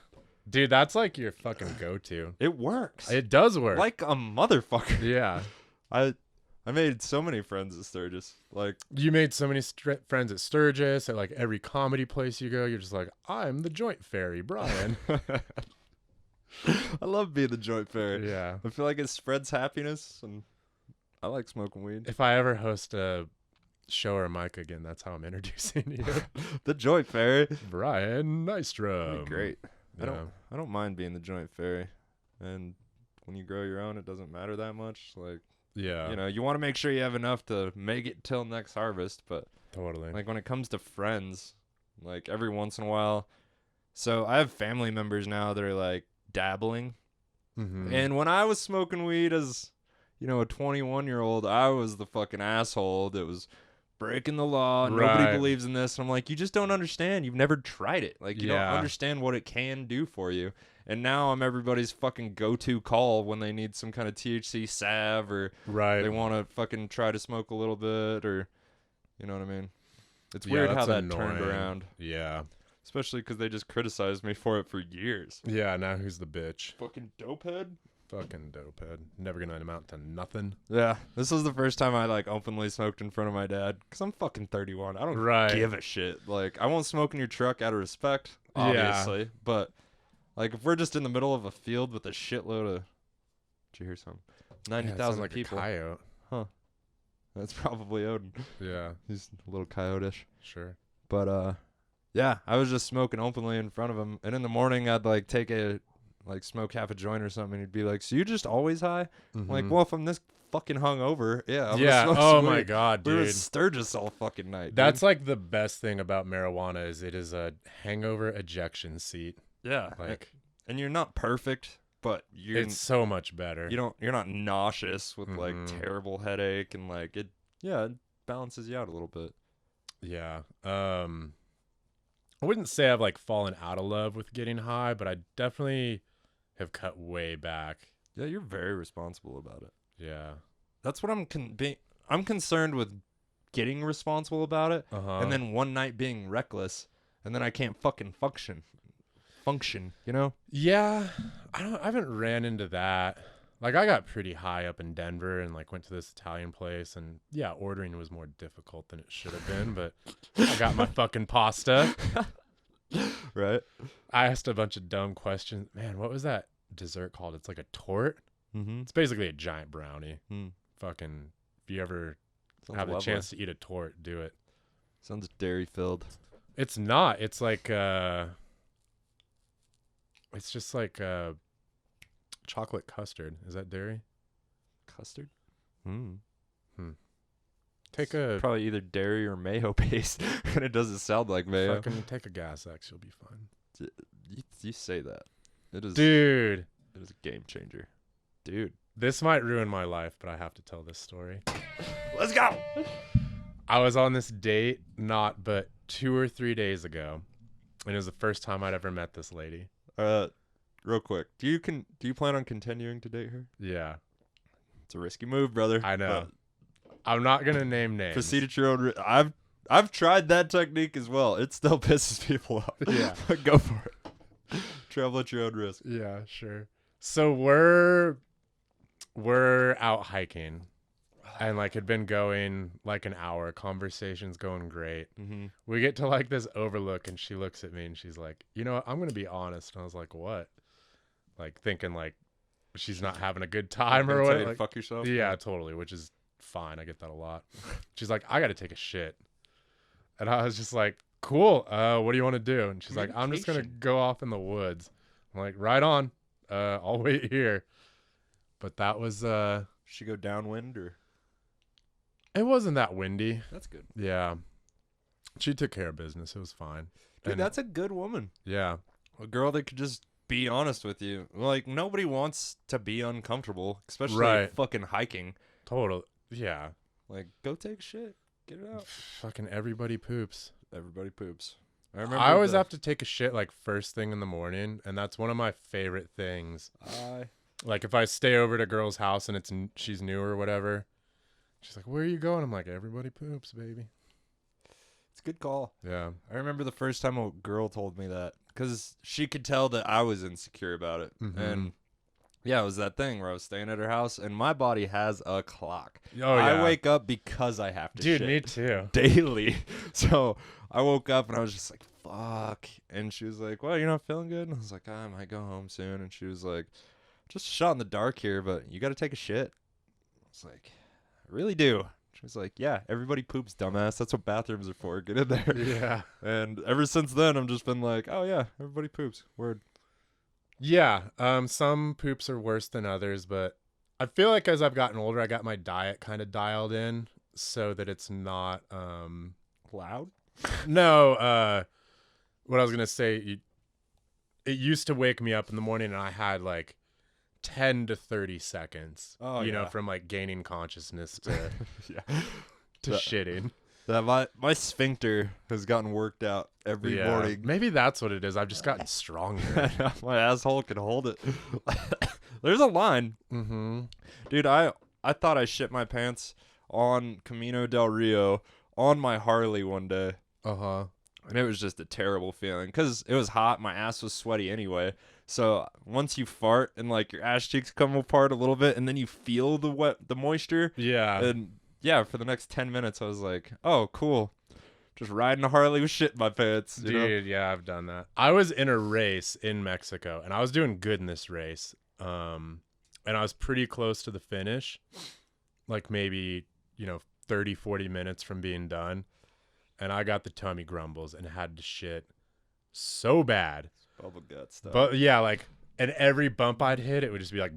Dude, that's like your fucking go-to. It works. It does work. Like a motherfucker. Yeah. I made so many friends at Sturgis. Like, You made so many friends at Sturgis, at like every comedy place you go. You're just like, I'm the joint fairy, Brian. I love being the joint fairy. Yeah. I feel like it spreads happiness, and I like smoking weed. If I ever host a show or a mic again, that's how I'm introducing you. The joint fairy. Brian Nystrom. Great. Yeah. I don't mind being the joint fairy. And when you grow your own, it doesn't matter that much. Like, Yeah. you know, you want to make sure you have enough to make it till next harvest, but Totally. like when it comes to friends, like every once in a while. So I have family members now that are like dabbling. Mm-hmm. And when I was smoking weed as, you know, a 21-year-old, I was the fucking asshole that was breaking the law. And Right. Nobody believes in this. And I'm like, you just don't understand. You've never tried it. Like, you don't Yeah. understand what it can do for you. And now I'm everybody's fucking go-to call when they need some kind of THC salve or Right. they want to fucking try to smoke a little bit or, you know what I mean? It's Yeah, weird how that's that turned annoying. around, Yeah. especially because they just criticized me for it for years. Yeah, now who's the bitch? Fucking dopehead. Fucking dopehead. Never gonna amount to nothing. Yeah, this was the first time I like openly smoked in front of my dad because I'm fucking 31. I don't Right. give a shit. Like, I won't smoke in your truck out of respect, Yeah. obviously. But like, if we're just in the middle of a field with a shitload of, did you hear something? Yeah, it sounds 90,000 like people. a coyote. That's probably Odin. Yeah, He's a little coyote-ish. sure. But yeah, I was just smoking openly in front of him, and in the morning I'd like smoke half a joint or something, and he'd be like, "So you just always high?" I'm like, Mhm. well, if I'm this fucking hungover, yeah. I'm Yeah. Gonna smoke Oh some my weed." god, We were dude. at Sturgis all fucking night. That's dude. like the best thing about marijuana is it is a hangover ejection seat. yeah. Like And you're not perfect, but you're it's so much better. you're not nauseous with like Mhm. terrible headache and like it balances you out a little bit. Yeah. I wouldn't say I've like fallen out of love with getting high, but I definitely have cut way back. Yeah, you're very responsible about it. Yeah. That's what I'm concerned with getting responsible about it. Uh-huh. And then one night being reckless, and then I can't fucking function, you know? Yeah, I haven't ran into that. Like I got pretty high up in Denver and like went to this Italian place and yeah, ordering was more difficult than it should have been, but I got my fucking pasta. Right? I asked a bunch of dumb questions. Man, what was that dessert called? It's like a tort. Mm-hmm. It's basically a giant brownie. Mm. Fucking if you ever Sounds have the lovely. chance to eat a tort, do it. Sounds dairy filled. It's not. It's like it's just like chocolate custard. Is that dairy? Custard? Mm. Take a Probably either dairy or mayo based, and it doesn't sound like mayo. fucking take a Gas X, you'll be fine. You say that. It is Dude, It is a game changer. Dude. this might ruin my life, but I have to tell this story. Let's go. I was on this date not but 2 or 3 days ago, and it was the first time I'd ever met this lady. Real quick. Do you plan on continuing to date her? Yeah, It's a risky move, brother. I know. but I'm not gonna name names. Proceed at your own risk. I've tried that technique as well. It still pisses people off. Yeah. Go for it. Travel at your own risk. Yeah, sure. So we're out hiking, and like had been going like an hour. Conversation's going great. Mm-hmm. We get to like this overlook, and she looks at me and she's like, "You know what? I'm gonna be honest." And I was like, "What?" Like thinking like she's not having a good time or what? Like, fuck yourself. yeah, totally. Which is fine. I get that a lot. She's like, "I got to take a shit," and I was just like, "Cool. What do you want to do?" And she's like, "I'm just gonna Communication. go off in the woods." I'm like, "Right on." I'll wait here. But that was She go downwind or? it wasn't that windy. That's good. Yeah. She took care of business. It was fine. Dude, And- that's a good woman. yeah. A girl that could just be honest with you. Like, nobody wants to be uncomfortable, especially Right. fucking hiking. Total. Yeah. Like, go take shit. Get it out. Fucking everybody poops. Everybody poops. I remember. I always have to take a shit like first thing in the morning, and that's one of my favorite things. Like if I stay over at a girl's house and she's new or whatever, she's like, "Where are you going?" I'm like, "Everybody poops, baby." It's a good call. Yeah. I remember the first time a girl told me that because she could tell that I was insecure about it. Mhm. And yeah, it was that thing where I was staying at her house and my body has a clock. Oh yeah. I wake up because I have to Dude, shit me too. daily. So I woke up and I was just like, fuck. And she was like, well, you're not feeling good? And I was like, I might go home soon. And she was like, just a shot in the dark here, but you got to take a shit. I was like, I really do. She was like, yeah, everybody poops, dumbass. That's what bathrooms are for. Get in there. Yeah. And ever since then, I've just been like, oh, yeah, everybody poops. Word. Yeah. Some poops are worse than others, but I feel like as I've gotten older, I got my diet kind of dialed in so that it's not Loud? No, what I was gonna say, it used to wake me up in the morning, and I had like 10 to 30 seconds. Oh, you know, yeah. from like gaining consciousness to Yeah. to That- shitting. That my sphincter has gotten worked out every Yeah. morning. Maybe that's what it is. I've just gotten stronger. My asshole can hold it. There's a line. Mm-hmm. Dude, I thought I shit my pants on Camino del Rio on my Harley one day. Uh-huh. And it was just a terrible feeling because it was hot. My ass was sweaty anyway. So once you fart and like your ass cheeks come apart a little bit and then you feel the moisture. Yeah. And yeah, for the next 10 minutes, I was like, oh, cool. Just riding a Harley with shit in my pants. You know? Dude, yeah, I've done that. I was in a race in Mexico, and I was doing good in this race. And I was pretty close to the finish, like maybe, 30, 40 minutes from being done. And I got the tummy grumbles and had to shit so bad. Bubble gut stuff. But yeah, like, and every bump I'd hit, it would just be like,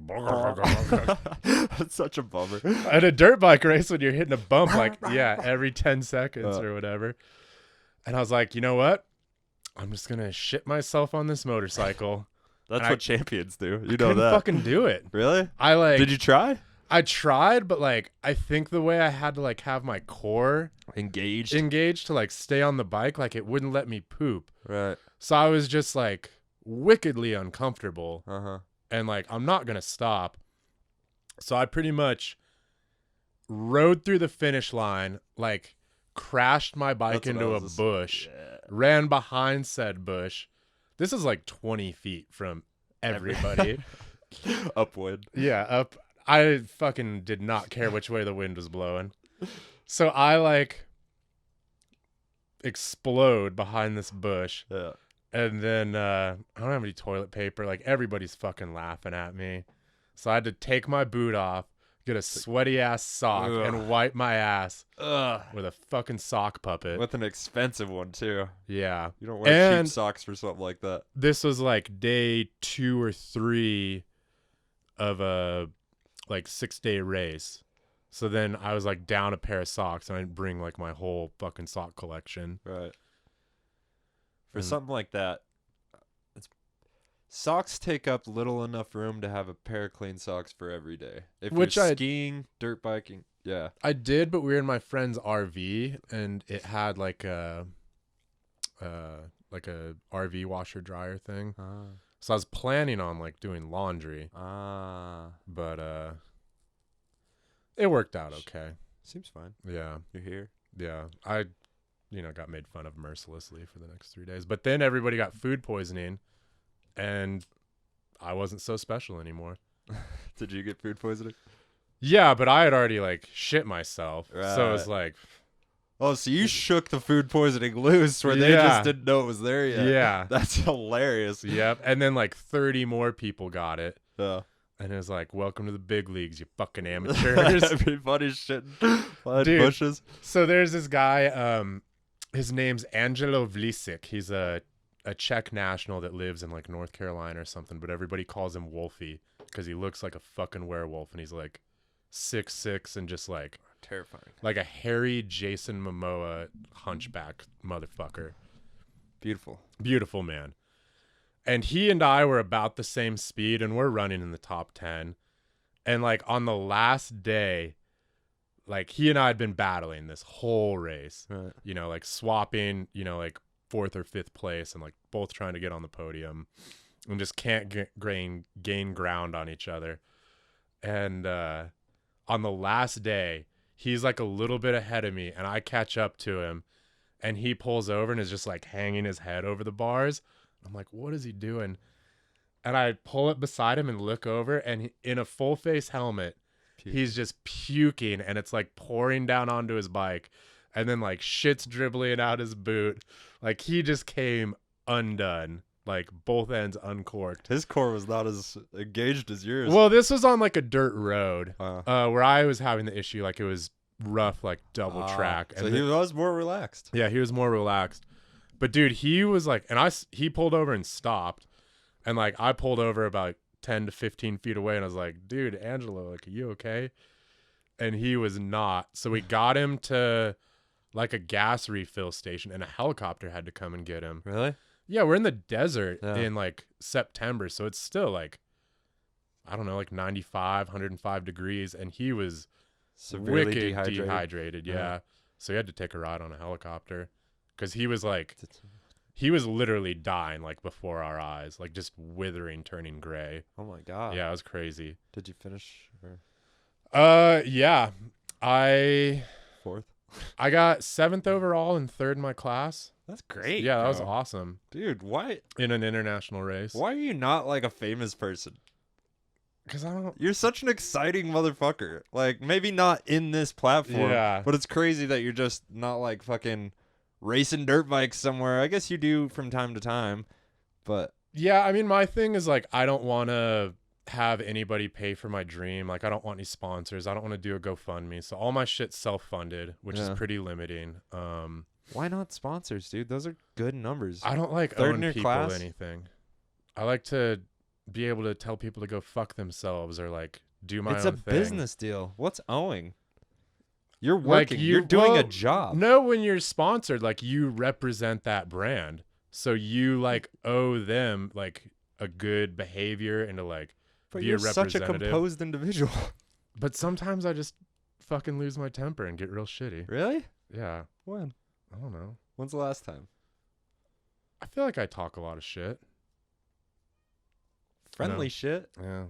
That's such a bummer. at a dirt bike race when you're hitting a bump, like, yeah, every 10 seconds or whatever. And I was like, you know what? I'm just going to shit myself on this motorcycle. That's And what champions do. You know Couldn't that. fucking do it. Really? Did you try? I tried, but like, I think the way I had to like have my core Engaged. engaged to like stay on the bike, like it wouldn't let me poop. Right. So I was just like wickedly uncomfortable. Uh-huh. And like, I'm not going to stop. So I pretty much rode through the finish line, like crashed my bike That's what I into a was just- bush, Yeah. ran behind said bush. This is like 20 feet from everybody. Upwind. Yeah, up. I fucking did not care which way the wind was blowing. So I like explode behind this bush. Yeah. And then I don't have any toilet paper. Like everybody's fucking laughing at me. So I had to take my boot off, get a sweaty ass sock, Ugh. and wipe my ass Ugh. with a fucking sock puppet. With an expensive one, too. Yeah. You don't wear And- cheap socks for something like that. This was like day 2 or 3 of a like 6-day race. So then I was like down a pair of socks, and I didn't bring like my whole fucking sock collection. Right. For And- something like that, socks take up little enough room to have a pair of clean socks for every day. If Which you're I- skiing, dirt biking, yeah. I did, but we were in my friend's RV, and it had like a RV washer dryer thing. So I was planning on like doing laundry, but it worked out okay. Seems fine. Yeah. You're here. Yeah. I got made fun of mercilessly for the next 3 days. But then everybody got food poisoning, and I wasn't so special anymore. Did you get food poisoning? Yeah, but I had already like shit myself. So it was Right. like, Oh, so you shook the food poisoning loose where they Yeah. just didn't know it was there yet. yeah. That's hilarious. Yep. And then like 30 more people got it. Yeah. And it was like, welcome to the big leagues, you fucking amateurs. Everybody's shitting behind Dude. bushes. So there's this guy, his name's Angelo Vlisic. He's a a Czech national that lives in like North Carolina or something, but everybody calls him Wolfie because he looks like a fucking werewolf, and he's like 6'6" and just like Terrifying. like a hairy Jason Momoa hunchback motherfucker. Beautiful man. And he and I were about the same speed, and we're running in the top 10. And like on the last day, like he and I had been battling this whole race, Right. you know, like swapping, you know, like 4th or 5th place, and like both trying to get on the podium, and just can't gain ground on each other. And on the last day, he's like a little bit ahead of me, and I catch up to him, and he pulls over and is just like hanging his head over the bars. I'm like, what is he doing? And I pull up beside him and look over, and he, in a full face helmet, he's just puking, and it's like pouring down onto his bike, and then like shit's dribbling out his boot. Like he just came undone, like both ends uncorked. His core was not as engaged as yours. Well, this was on like a dirt road, Wow. where I was having the issue. Like it was rough, like double track. So And he was more relaxed. yeah, he was more relaxed. But dude, he was like, he pulled over and stopped, and like I pulled over about 10 to 15 feet away, and I was like, dude, Angelo, like, are you okay? And he was not. So we got him to like a gas refill station, and a helicopter had to come and get him. Really? Yeah, we're in the desert Yeah. in like September, so it's still like, I don't know, like 95, 105 degrees, and he was Severely wicked dehydrated. yeah. So he had to take a ride on a helicopter because he was like, he was literally dying like before our eyes, like just withering, turning gray. Oh my god. Yeah, it was crazy. Did you finish or Yeah, I 4th? got 7th overall and 3rd in my class. That's great. Yeah, that was bro. awesome Dude, why in an international race. are you not like a famous person? Because I don't. You're such an exciting motherfucker. Like, maybe not in this platform, Yeah. but it's crazy that you're just not like fucking racing dirt bikes somewhere. I guess you do from time to time, but Yeah, I mean, my thing is like, I don't want to have anybody pay for my dream. Like, I don't want any sponsors. I don't want to do a GoFundMe. So all my shit's self-funded, which is Yeah. pretty limiting. why not sponsors, dude? Those are good numbers. I don't like Third own in your people class? anything. I like to be able to tell people to go fuck themselves or like do my It's own a thing. business deal. What's owing? You're Like, working. You're doing a well, job. No, when you're sponsored, like you represent that brand. So you like owe them like a good behavior and to like But be you're a such a representative. composed individual. But sometimes I just fucking lose my temper and get real shitty. Really? Yeah. When? I don't know. When's the last time? I feel like I talk a lot of shit. Friendly No. shit. Yeah.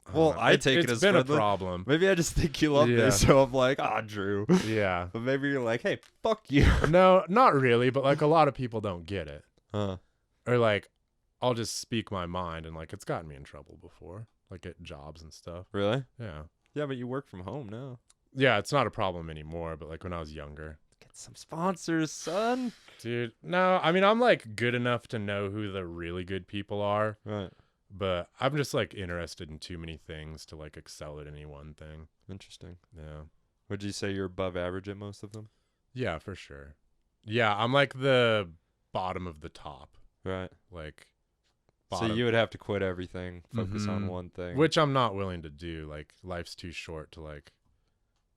don't Well, know. I take it it's as been friendly. a problem. Maybe I just think you love Yeah. me, so I'm like, Drew. Yeah. But maybe you're like, hey, fuck you. No, not really, but like a lot of people don't get it. Huh. Or like I'll just speak my mind, and like it's gotten me in trouble before, like at jobs and stuff. Really? Yeah. Yeah, but you work from home now. Yeah, it's not a problem anymore, but like when I was younger. Get some sponsors, son. Dude, no, I mean I'm like good enough to know who the really good people are, Right. but I'm just like interested in too many things to like excel at any one thing. Interesting. Yeah. Would you say you're above average at most of them? Yeah, for sure. Yeah, I'm like the bottom of the top. Right. Like So bottom. you would have to quit everything, focus on Mhm. one thing. Which I'm not willing to do. Like life's too short to like,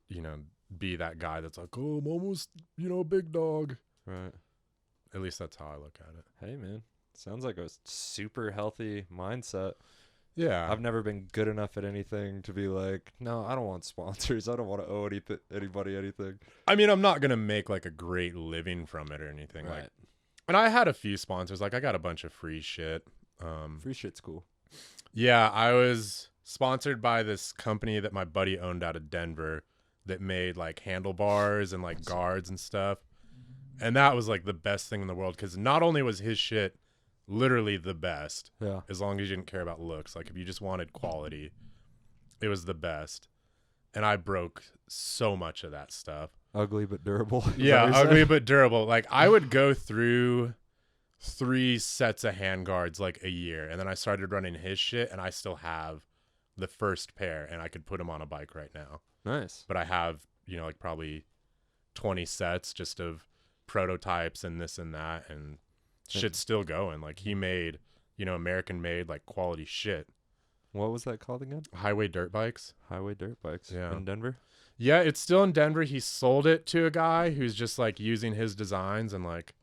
you know, be that guy that's like, oh, I'm almost, you know, a big dog. Right. At least that's how I look at it. Hey, man. Sounds like a super healthy mindset. Yeah. I've never been good enough at anything to be like, no, I don't want sponsors. I don't want to owe anybody anything. I mean, I'm not going to make like a great living from it or anything. Right. Like, and I had a few sponsors. Like I got a bunch of free shit. Free shit's cool. Yeah, I was sponsored by this company that my buddy owned out of Denver that made like handlebars and like guards and stuff. And that was like the best thing in the world because not only was his shit literally the best, Yeah. as long as you didn't care about looks, like if you just wanted quality, it was the best. And I broke so much of that stuff. Ugly but durable. Is Yeah, that what you're ugly saying? but durable. Like I would go through 3 sets of handguards like a year, and then I started running his shit, and I still have the first pair, and I could put them on a bike right now. Nice. But I have, you know, like probably 20 sets just of prototypes and this and that, and shit's still going. Like he made, American made like quality shit. What was that called again? Highway dirt bikes. Highway dirt bikes. Yeah. In Denver. Yeah, it's still in Denver. He sold it to a guy who's just like using his designs and like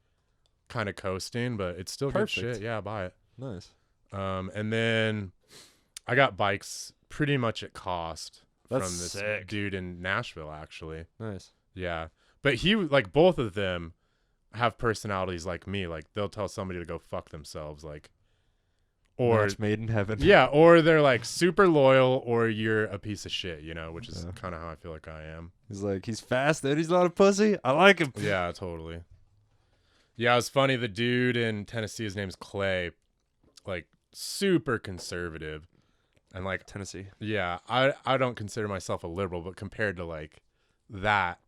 kind of coasting, but it's still Perfect. good shit. Yeah, buy it. Nice. And then I got bikes pretty much at cost That's from this sick. dude in Nashville, actually. Nice. Yeah. But he, like, both of them have personalities like me. Like, they'll tell somebody to go fuck themselves. Like, or, Match made in heaven. yeah, or they're like super loyal, or you're a piece of shit, which is kind of how I feel like I am. He's like, he's fast and he's not a pussy. I like him. Yeah, totally. Yeah, it was funny. The dude in Tennessee, his name's Clay, like, super conservative. And, like, Tennessee. yeah, I don't consider myself a liberal, but compared to, like, that,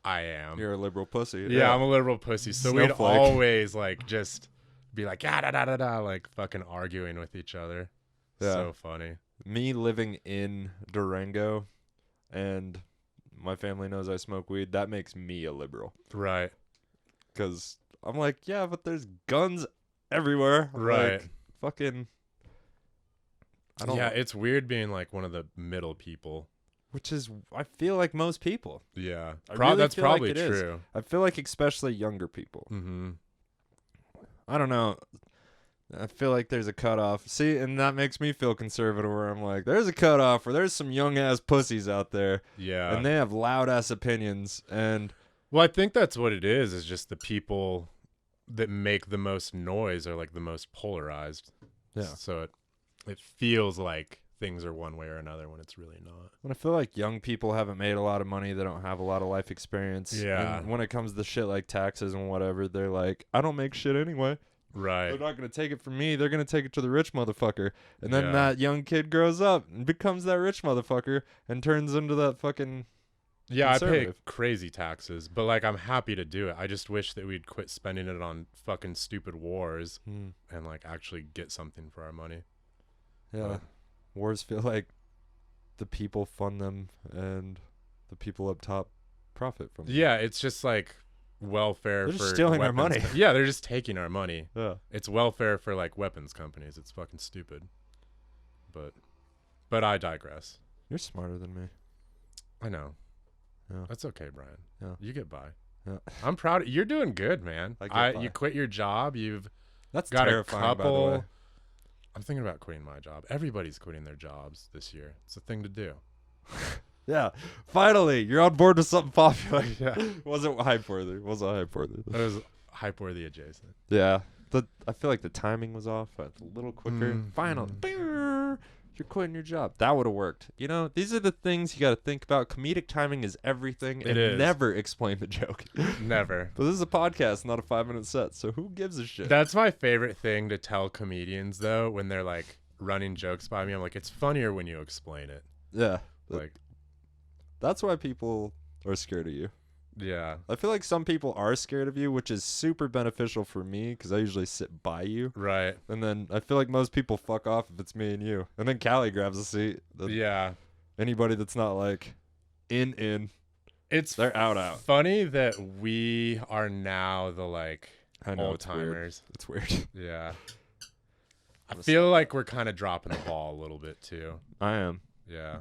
I am. You're a liberal pussy. Yeah, I'm a liberal pussy. So we'd Snowflake. always, like, just be like, da da da da, like, fucking arguing with each other. Yeah. So funny. Me living in Durango and my family knows I smoke weed, that makes me a liberal. Right. Because I'm like, yeah, but there's guns everywhere. I'm Right. like, fucking. I don't. Yeah, it's weird being, like, one of the middle people. Which is, I feel like most people. Yeah. I really That's feel like probably it is. true. I feel like especially younger people. Mm-hmm. I don't know. I feel like there's a cutoff. See, and that makes me feel conservative where I'm like, there's a cutoff where there's some young ass pussies out there Yeah. and they have loud ass opinions and Well, I think that's what it is just the people that make the most noise are like the most polarized. yeah. So it feels like things are one way or another when it's really not. When I feel like young people haven't made a lot of money, they don't have a lot of life experience. Yeah. And when it comes to shit like taxes and whatever, they're like, I don't make shit anyway. They're Right. not going to take it from me. They're going to take it to the rich motherfucker. And then Yeah. that young kid grows up and becomes that rich motherfucker and turns into that fucking. Yeah, I pay conservative. crazy taxes, but like I'm happy to do it. I just wish that we'd quit spending it on fucking stupid wars and like actually get something for our money. Yeah. But- Wars feel like the people fund them and the people up top profit from them. Yeah, it's just like welfare They're for just stealing our weapons money. Yeah, they're just taking our money. Yeah. It's welfare for like weapons companies. It's fucking stupid. But I digress. You're smarter than me. I know. Yeah. That's okay, Brian. Yeah. You get by. Yeah. I'm proud of you're doing good, man. I get by. You quit your job, you've That's got a terrifying, by the way. couple. I'm thinking about quitting my job. Everybody's quitting their jobs this year. It's a thing to do. Yeah. Finally, you're on board with something popular. Yeah. Wasn't hype worthy. Wasn't hype worthy. It was hype worthy adjacent. Yeah. I feel like the timing was off. A little quicker. Mm, Final. You're quitting your job. That would have worked. You know, these are the things you got to think about. Comedic timing is everything. It and is. never explain the joke. Never. But this is a podcast, not a 5-minute set. So who gives a shit? That's my favorite thing to tell comedians though when they're like running jokes by me. I'm like, it's funnier when you explain it. Yeah. Like, That's why people are scared of you. yeah. I feel like some people are scared of you, which is super beneficial for me because I usually sit by you. Right. And then I feel like most people fuck off if it's me and you. And then Callie grabs a seat. Yeah. Anybody that's not like in, It's they're out. funny that we are now the like I know old it's weird. timers. It's weird. Yeah. I feel like we're kind of dropping the ball a little bit too. I am, Yeah.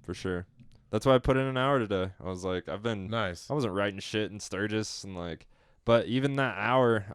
for sure. That's why I put in an hour today. I was like, I Nice. wasn't writing shit in Sturgis and like, but even that hour,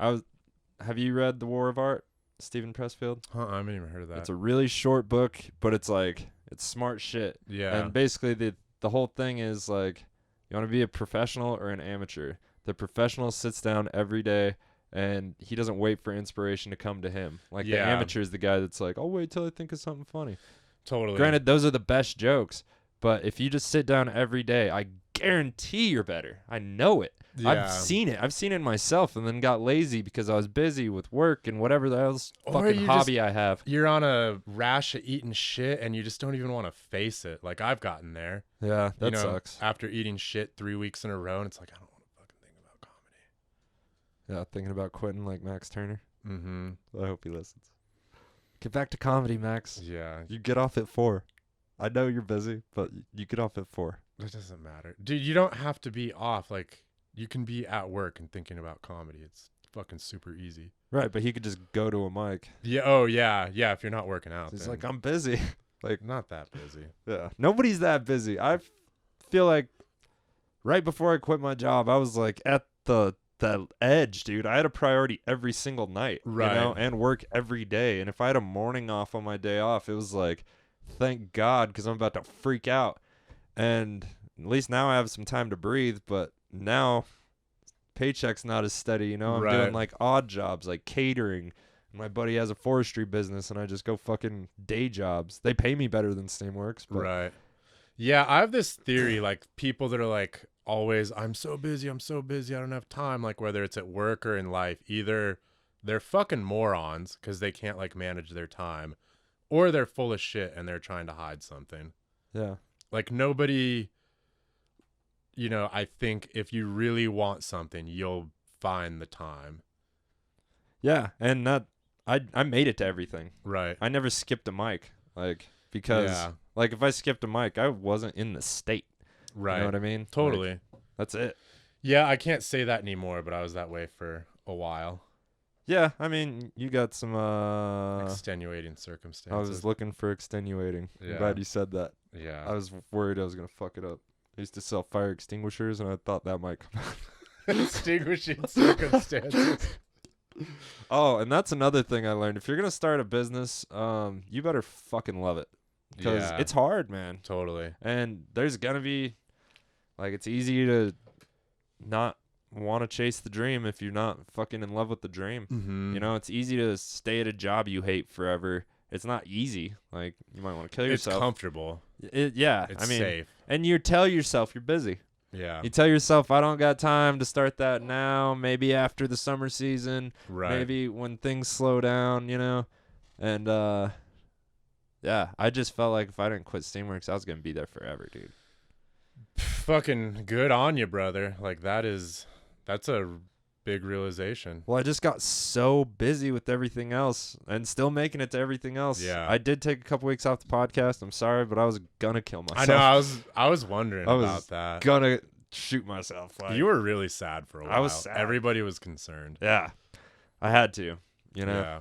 have you read The War of Art, Stephen Pressfield? I haven't even heard of that. It's a really short book, but it's like, it's smart shit. Yeah. And basically the whole thing is like, you want to be a professional or an amateur. The professional sits down every day and he doesn't wait for inspiration to come to him. Like the Yeah. amateur is the guy that's like, I'll wait till I think of something funny. Totally. Granted, those are the best jokes, but if you just sit down every day, I guarantee you're better. I know it. Yeah. I've seen it. I've seen it myself and then got lazy because I was busy with work and whatever the else Or fucking you hobby I have. You're on a rash of eating shit and you just don't even want to face it. Like I've gotten there. Yeah, that you know, sucks. After eating shit 3 weeks in a row, and it's like I don't want to fucking think about comedy. Yeah, thinking about quitting like Max Turner. Mm-hmm. I hope he listens. Get back to comedy, Max. Yeah. You get off at 4. I know you're busy, but you get off at 4. It doesn't matter, dude. You don't have to be off. Like you can be at work and thinking about comedy. It's fucking super easy. Right, but he could just go to a mic. Yeah. Oh yeah. Yeah. If you're not working out, He's then like, I'm busy. Like, not that busy. yeah, nobody's that busy. I feel like right before I quit my job, I was like at the edge, dude. I had a priority every single night, Right. you know, and work every day. And if I had a morning off on my day off, it was like, thank God, because I'm about to freak out. And at least now I have some time to breathe. But now paycheck's not as steady, you know. I'm doing Right. like odd jobs, like catering. My buddy has a forestry business, and I just go fucking day jobs. They pay me better than Steamworks, but Right. Yeah, I have this theory, like people that are like always, I'm so busy, I don't have time. Like whether it's at work or in life, either they're fucking morons because they can't like manage their time, or they're full of shit and they're trying to hide something. yeah. Like nobody, you know, I think if you really want something, you'll find the time. Yeah, and that I made it to everything. Right. I never skipped a mic, like, because Yeah. like if I skipped a mic, I wasn't in the state. Right. You know what I mean? Totally. Like, that's it. Yeah, I can't say that anymore, but I was that way for a while. Yeah, I mean, you got some Extenuating I circumstances. was looking for extenuating. I'm Yeah. glad you said that. Yeah. I was worried I was gonna fuck it up. I used to sell fire extinguishers, and I thought that might come out. Extinguishing circumstances. Oh, and that's another thing I learned. If you're gonna start a business, you better fucking love it, because Yeah. it's hard, man. Totally. And there's gonna be, like, it's easy to not want to chase the dream if you're not fucking in love with the dream. Mm-hmm. You know, it's easy to stay at a job you hate forever. It's not easy. Like, you might want to kill It's yourself. comfortable. Yeah, It's I mean, safe. and you tell yourself you're busy. Yeah. You tell yourself, I don't got time to start that now. Maybe after the summer season. Right. Maybe when things slow down, you know? And, yeah, I just felt like if I didn't quit Steamworks, I was going to be there forever, dude. Fucking good on you, brother. Like that's a big realization. Well, I just got so busy with everything else and still making it to everything else. Yeah. I did take a couple weeks off the podcast. I'm sorry, but I was going to kill myself. I know. I was wondering I was about that. going to shoot myself. Like, You were really sad for a while. I was sad. Everybody was concerned. yeah, I had to, you know? Yeah.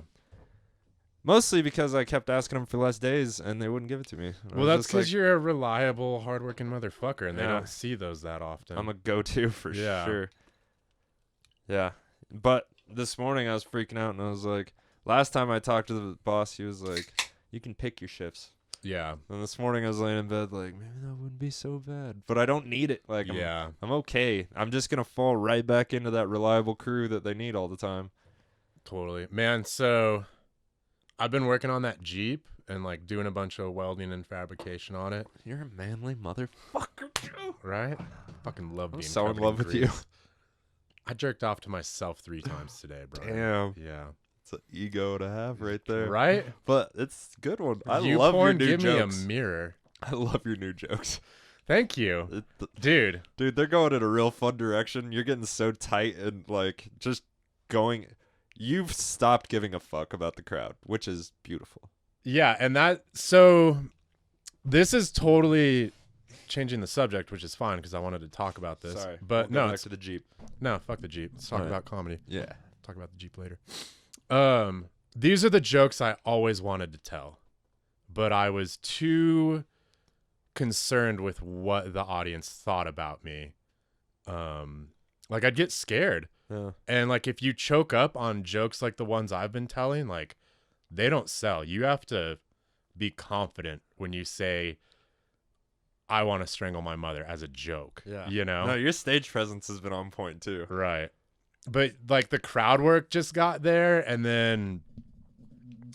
Mostly because I kept asking them for less days and they wouldn't give it to me. And I Well, was that's just because like, you're a reliable, hardworking motherfucker, and they Yeah. don't see those that often. I'm a go-to for Yeah. sure. Yeah. But this morning I was freaking out and I was like, last time I talked to the boss, he was like, you can pick your shifts. Yeah. And this morning I was laying in bed like, maybe that wouldn't be so bad. But I don't need it. Like, Yeah. I'm okay. I'm just going to fall right back into that reliable crew that they need all the time. Totally. Man, so I've been working on that Jeep and like doing a bunch of welding and fabrication on it. You're a manly motherfucker, Joe. Right? Fucking love I'm being so in covered love with you. grease. I jerked off to myself 3 times today, bro. Damn. Yeah. It's an ego to have right there. Right? But it's a good one. I you love your porn, new give jokes. me a mirror. I love your new jokes. Thank you. Dude. Dude, they're going in a real fun direction. You're getting so tight and like just going. You've stopped giving a fuck about the crowd, which is beautiful. Yeah, and so this is totally changing the subject, which is fine because I wanted to talk about this. Sorry, But we'll go no, back to the Jeep. no, fuck the Jeep. Let's talk Alright. about comedy. Yeah. Talk about the Jeep later. These are the jokes I always wanted to tell, but I was too concerned with what the audience thought about me. Like I'd get scared. Yeah. And like if you choke up on jokes like the ones I've been telling, like they don't sell. You have to be confident when you say I want to strangle my mother as a joke. Yeah. You know? No, your stage presence has been on point too. Right. But like the crowd work just got there and then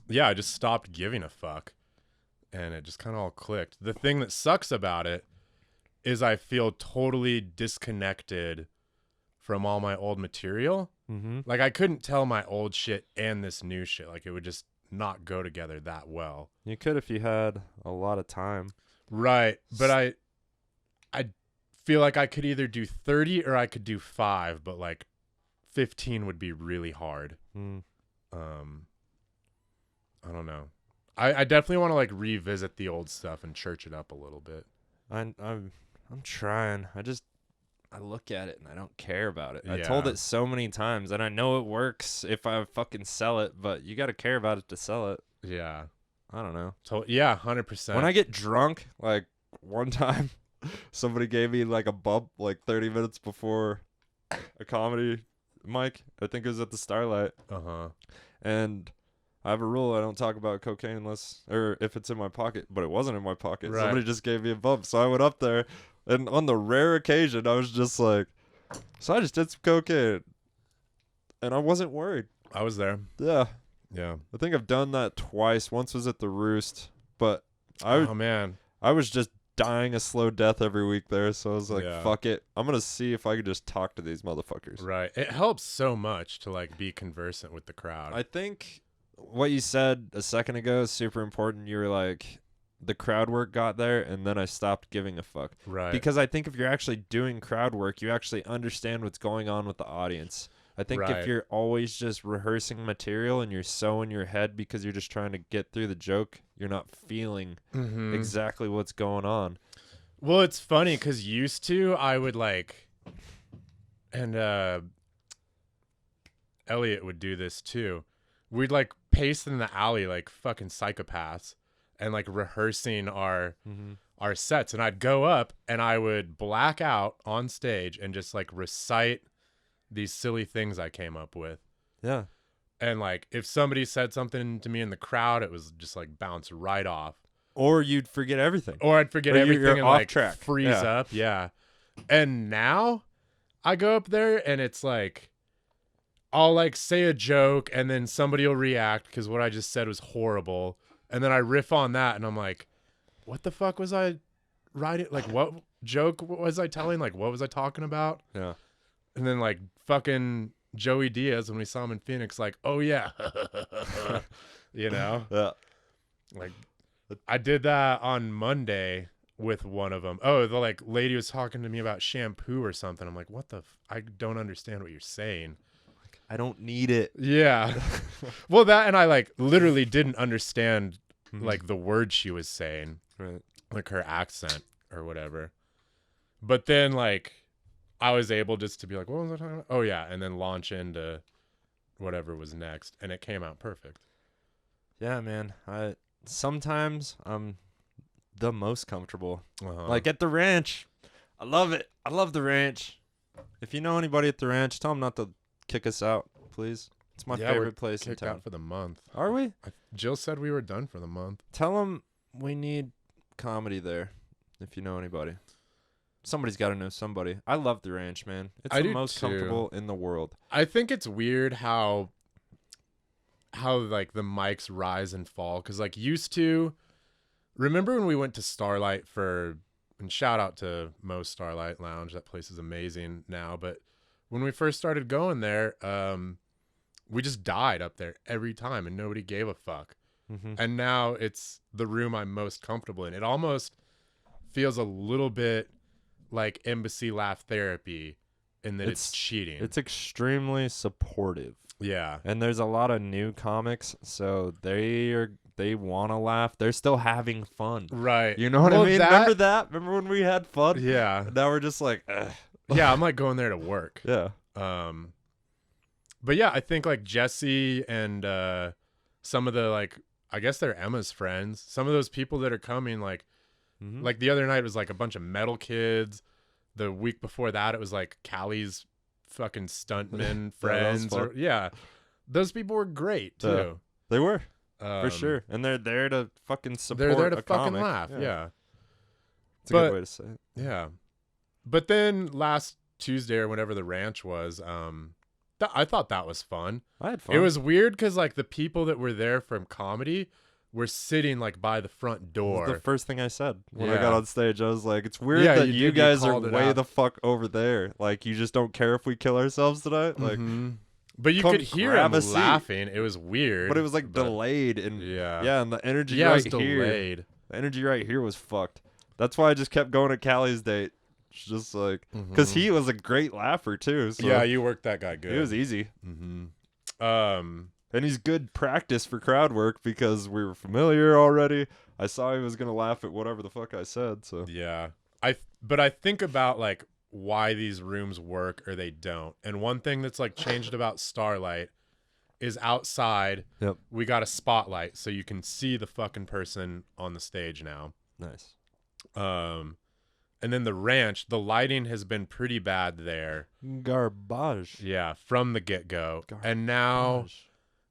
yeah, I just stopped giving a fuck. And it just kind of all clicked. The thing that sucks about it is I feel totally disconnected from all my old material. Mm-hmm. Like I couldn't tell my old shit and this new shit. Like it would just not go together that well. You could if you had a lot of time. Right. But I feel like I could either do 30 or I could do 5, but like 15 would be really hard. Mm. I don't know. I definitely want to like revisit the old stuff and church it up a little bit. I'm trying. I look at it and I don't care about it. I Yeah. told it so many times, and I know it works if I fucking sell it, but you got to care about it to sell it. Yeah. I don't know. So yeah, 100%. When I get drunk, like one time, somebody gave me like a bump like 30 minutes before a comedy mic. I think it was at the Starlight. And I have a rule: I don't talk about cocaine unless, or if it's in my pocket. But it wasn't in my pocket. Right. Somebody just gave me a bump, so I went up there, and on the rare occasion, I was just like, "So I just did some cocaine," and I wasn't worried. I was there. Yeah, Yeah. I think I've done that twice. Once was at the Roost, but Oh man. I was just dying a slow death every week there, so I was like, Yeah. fuck it. I'm going to see if I could just talk to these motherfuckers. Right. It helps so much to like be conversant with the crowd. I think what you said a second ago is super important. You were like, the crowd work got there, and then I stopped giving a fuck. Right. Because I think if you're actually doing crowd work, you actually understand what's going on with the audience. I think Right. if you're always just rehearsing material and you're so in your head because you're just trying to get through the joke, you're not feeling Mhm. exactly what's going on. Well, it's funny because used to I would like, and Elliot would do this too. We'd like pace in the alley like fucking psychopaths, and like rehearsing our sets. And I'd go up and I would black out on stage and just like recite these silly things I came up with. Yeah. And like if somebody said something to me in the crowd, it was just like bounce right off. Or you'd forget everything. Or I'd forget Or everything you're and off like track. freeze Yeah. up. Yeah. And now I go up there and it's like I'll like say a joke and then somebody will react because what I just said was horrible. And then I riff on that and I'm like, what the fuck was I writing? Like what joke was I telling? Like what was I talking about? Yeah. And then like fucking Joey Diaz when we saw him in Phoenix, like, oh yeah. You know? Yeah. Like I did that on Monday with one of them. Oh, the like lady was talking to me about shampoo or something. I'm like, what the? I don't understand what you're saying. I don't need it. Yeah. Well, that and I like literally didn't understand like the words she was saying, Right. like her accent or whatever. But then like I was able just to be like, what was I talking about? Oh yeah, and then launch into whatever was next, and it came out perfect. Yeah, man. Sometimes I'm the most comfortable. Uh-huh. Like at the ranch. I love it. I love the ranch. If you know anybody at the ranch, tell them not to kick us out, please. It's my Yeah, we're favorite place in kicked town. out for the month. Are we? Jill said we were done for the month. Tell them we need comedy there, if you know anybody. Somebody's got to know somebody. I love the ranch, man. It's I the do most too. comfortable in the world. I think it's weird how like the mics rise and fall because like used to remember when we went to Starlight and shout out to Mo's Starlight Lounge, that place is amazing now, but when we first started going there we just died up there every time and nobody gave a fuck. And now it's the room I'm most comfortable in. It almost feels a little bit like Embassy Laugh Therapy in that it's cheating. It's extremely supportive. Yeah. And there's a lot of new comics, so they want to laugh. They're still having fun. Right. You know what I mean? Remember that? Remember when we had fun? Yeah. Now we're just like, ugh. Yeah, I'm like going there to work. Yeah. But yeah, I think like Jesse and some of the like I guess they're Emma's friends. Some of those people that are coming like the other night was like a bunch of metal kids. The week before that it was like Callie's fucking stuntmen friends. Those people were great too. Yeah, they were. For sure. And they're there to fucking support. They're there to a fucking comic. laugh. Yeah. It's a good way to say it. Yeah. But then last Tuesday or whenever the ranch was, I thought that was fun. I had fun. It was weird because like the people that were there from comedy were sitting like by the front door. It was the first thing I said when I Yeah. got on stage. I was like, it's weird Yeah, that you you did. You guys are called it way out. the fuck over there. Like, you just don't care if we kill ourselves tonight. Like, But you come could hear grab them a seat. laughing. It was weird. but it was like delayed. And Yeah. and the energy Yeah, it was right here. delayed. The energy right here was fucked. That's why I just kept going to Callie's date. It's just like, because he was a great laugher too. So Yeah, you worked that guy good. it was easy. Um, And he's good practice for crowd work because we were familiar already. I saw he was gonna laugh at whatever the fuck I said. So yeah. But I think about like why these rooms work or they don't. And one thing that's like changed about Starlight is outside. Yep. We got a spotlight so you can see the fucking person on the stage now. Nice. And then the ranch, the lighting has been pretty bad there. Garbage. Yeah, from the get-go. And now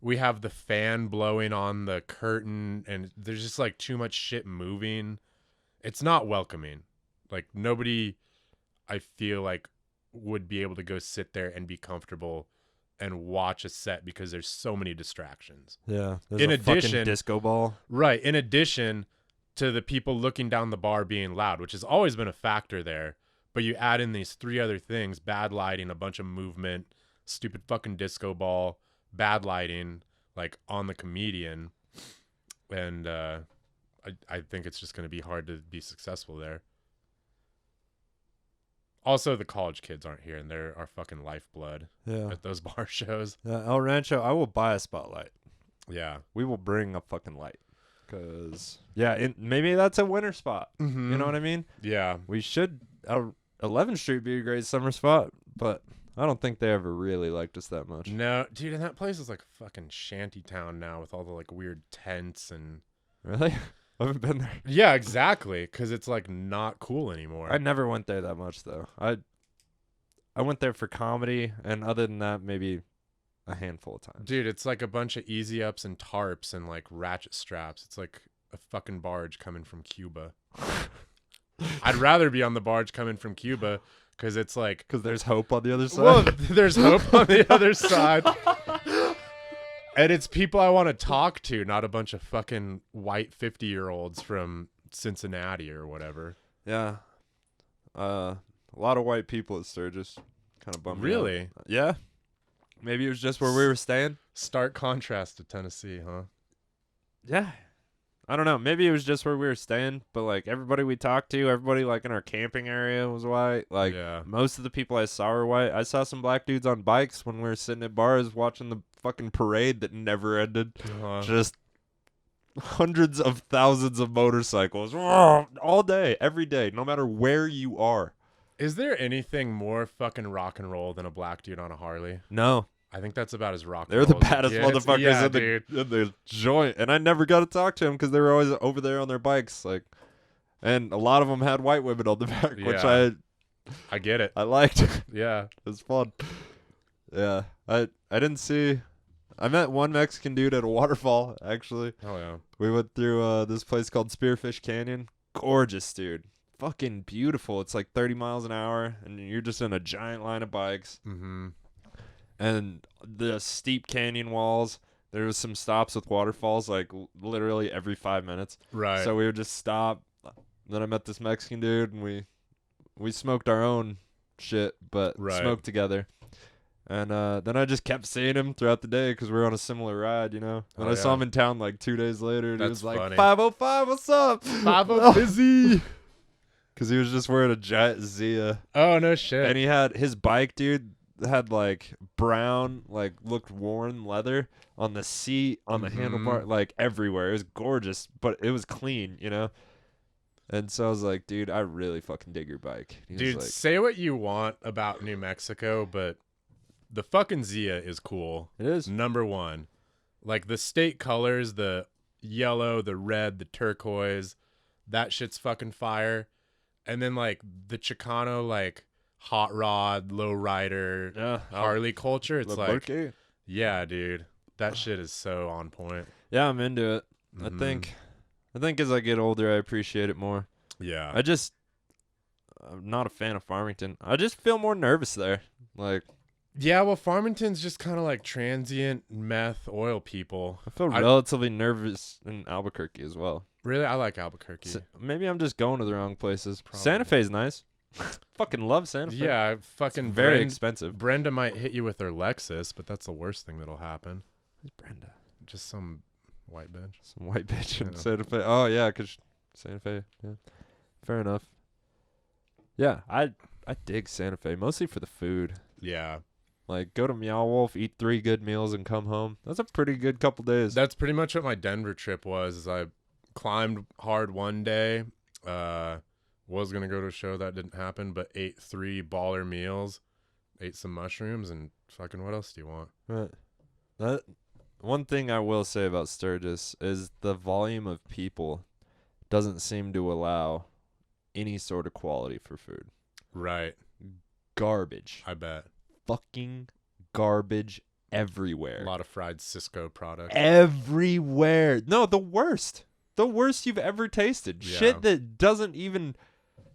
we have the fan blowing on the curtain, and there's just like too much shit moving. It's not welcoming. Like nobody, I feel like, would be able to go sit there and be comfortable and watch a set because there's so many distractions. Yeah. In addition, fucking disco ball. Right. In addition to the people looking down the bar being loud, which has always been a factor there. But you add in these 3 other things: bad lighting, a bunch of movement, stupid fucking disco ball, bad lighting, like on the comedian. And I think it's just going to be hard to be successful there. Also, the college kids aren't here, and they're our fucking lifeblood at those bar shows. Yeah, El Rancho, I will buy a spotlight. Yeah. We will bring a fucking light. Because, maybe that's a winter spot. Mm-hmm. You know what I mean? Yeah. We should, 11th Street be a great summer spot, but I don't think they ever really liked us that much. No, dude, and that place is like fucking shanty town now with all the like weird tents and... Really? I haven't been there. Yeah, exactly, because it's like not cool anymore. I never went there that much, though. I went there for comedy, and other than that, maybe a handful of times. Dude, it's like a bunch of easy ups and tarps and like ratchet straps. It's like a fucking barge coming from Cuba. I'd rather be on the barge coming from Cuba because it's like... Because there's hope on the other side. Well, there's hope on the other side. And it's people I want to talk to, not a bunch of fucking white 50-year-olds from Cincinnati or whatever. Yeah. A lot of white people at Sturgis. Kind of bummed me out. Really? Yeah. Maybe it was just where we were staying. Stark contrast to Tennessee, huh? Yeah. I don't know. Maybe it was just where we were staying, but like everybody we talked to, everybody like in our camping area was white. Like most of the people I saw were white. I saw some black dudes on bikes when we were sitting at bars watching the fucking parade that never ended. Just hundreds of thousands of motorcycles all day, every day, no matter where you are. Is there anything more fucking rock and roll than a black dude on a Harley? No. I think that's about as rock and They're roll the as it baddest gets. motherfuckers in the joint. And I never got to talk to them because they were always over there on their bikes. Like, and a lot of them had white women on the back, which I get it. I liked. Yeah. It was fun. Yeah. I didn't see... I met one Mexican dude at a waterfall, actually. Oh, yeah. We went through this place called Spearfish Canyon. Gorgeous, dude. Fucking beautiful. It's like 30 miles an hour, and you're just in a giant line of bikes. Mm-hmm. And the steep canyon walls. There was some stops with waterfalls, like literally every 5 minutes. Right. So we would just stop. Then I met this Mexican dude, and we smoked our own shit, but smoked together. And then I just kept seeing him throughout the day because we were on a similar ride, you know. And I saw him in town like 2 days later, and he was like, funny. 505, what's up? 505 busy. Because he was just wearing a giant Zia. Oh, no shit. And he had his bike, dude, had like brown, like looked worn leather on the seat, on the handlebar, like everywhere. It was gorgeous, but it was clean, you know. And so I was like, dude, I really fucking dig your bike. Dude, like, say what you want about New Mexico, but the fucking Zia is cool. It is. Number one. Like the state colors, the yellow, the red, the turquoise, that shit's fucking fire. And then like the Chicano, like hot rod, low rider, Harley culture. It's like, yeah, dude, that shit is so on point. Yeah, I'm into it. Mm-hmm. I think as I get older, I appreciate it more. Yeah. I'm not a fan of Farmington. I just feel more nervous there. Like, yeah, well, Farmington's just kind of like transient meth oil people. I feel relatively nervous in Albuquerque as well. Really? I like Albuquerque. Maybe I'm just going to the wrong places. Probably. Santa Fe's nice. Fucking love Santa Fe. Yeah, fucking it's very expensive. Brenda might hit you with her Lexus, but that's the worst thing that'll happen. Who's Brenda? Just some white bitch. Some white bitch in Santa Fe. Oh, yeah, because Santa Fe. Yeah. Fair enough. Yeah, I dig Santa Fe, mostly for the food. Yeah. Like, go to Meow Wolf, eat 3 good meals, and come home. That's a pretty good couple days. That's pretty much what my Denver trip was. Is I climbed hard one day, was gonna go to a show that didn't happen, but ate 3 baller meals, ate some mushrooms, and fucking what else do you want? Right. That one thing I will say about Sturgis is the volume of people doesn't seem to allow any sort of quality for food. Right. Garbage. I bet. Fucking garbage everywhere. A lot of fried Cisco products. Everywhere. No, the worst. The worst you've ever tasted. Yeah. Shit that doesn't even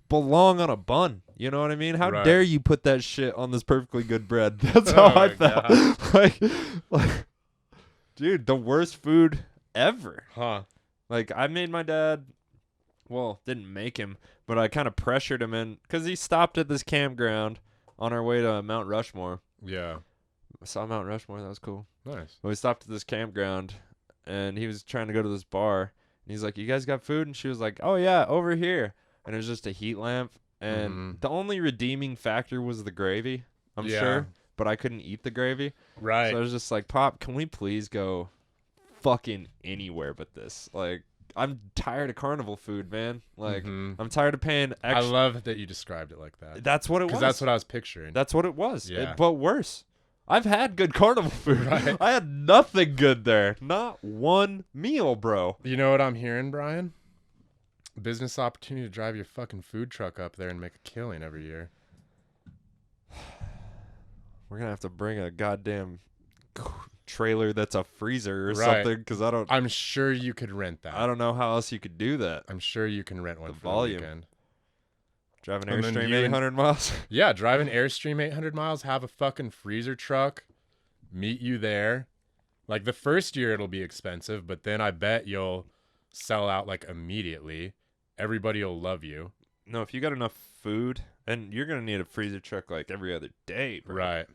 belong on a bun. You know what I mean? How Right. dare you put that shit on this perfectly good bread? That's Oh how I my felt. like, dude, the worst food ever. Huh. Like, I made my dad, well, didn't make him, but I kind of pressured him in because he stopped at this campground on our way to Mount Rushmore. Yeah. I saw Mount Rushmore. That was cool. Nice. But we stopped at this campground, and he was trying to go to this bar. And he's like, "You guys got food?" And she was like, "Oh, yeah, over here." And it was just a heat lamp. And the only redeeming factor was the gravy, I'm Yeah. sure. But I couldn't eat the gravy. Right. So I was just like, "Pop, can we please go fucking anywhere but this?" Like, I'm tired of carnival food, man. Like, I'm tired of paying I extra. love that you described it like that. That's what it was. Because that's what I was picturing. That's what it was. Yeah. But worse. I've had good carnival food. Right. I had nothing good there. Not one meal, bro. You know what I'm hearing, Brian? Business opportunity to drive your fucking food truck up there and make a killing every year. We're going to have to bring a goddamn trailer that's a freezer or Right. something because I'm sure you could rent that. I don't know how else you could do that. I'm sure you can rent one The for volume. the weekend. Drive an And then Airstream you and- 800 miles. Yeah, drive an Airstream 800 miles, have a fucking freezer truck, meet you there. Like the first year it'll be expensive, but then I bet you'll sell out like immediately. Everybody will love you. No, if you got enough food, and you're going to need a freezer truck like every other day, bro. Right.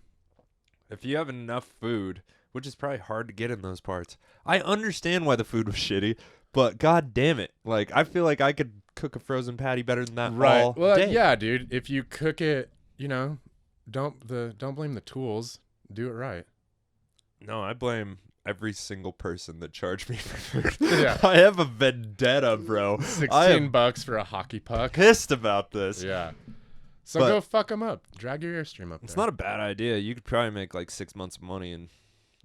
If you have enough food, which is probably hard to get in those parts. I understand why the food was shitty, but god damn it. Like, I feel like I could cook a frozen patty better than that all Well, day. yeah, dude. If you cook it, don't blame the tools. Do it right. No, I blame every single person that charged me for food. Yeah. I have a vendetta, bro. I 16 am bucks for a hockey puck. pissed about this. Yeah. So But- go fuck them up. Drag your Airstream up It's there. not a bad idea. You could probably make like 6 months of money in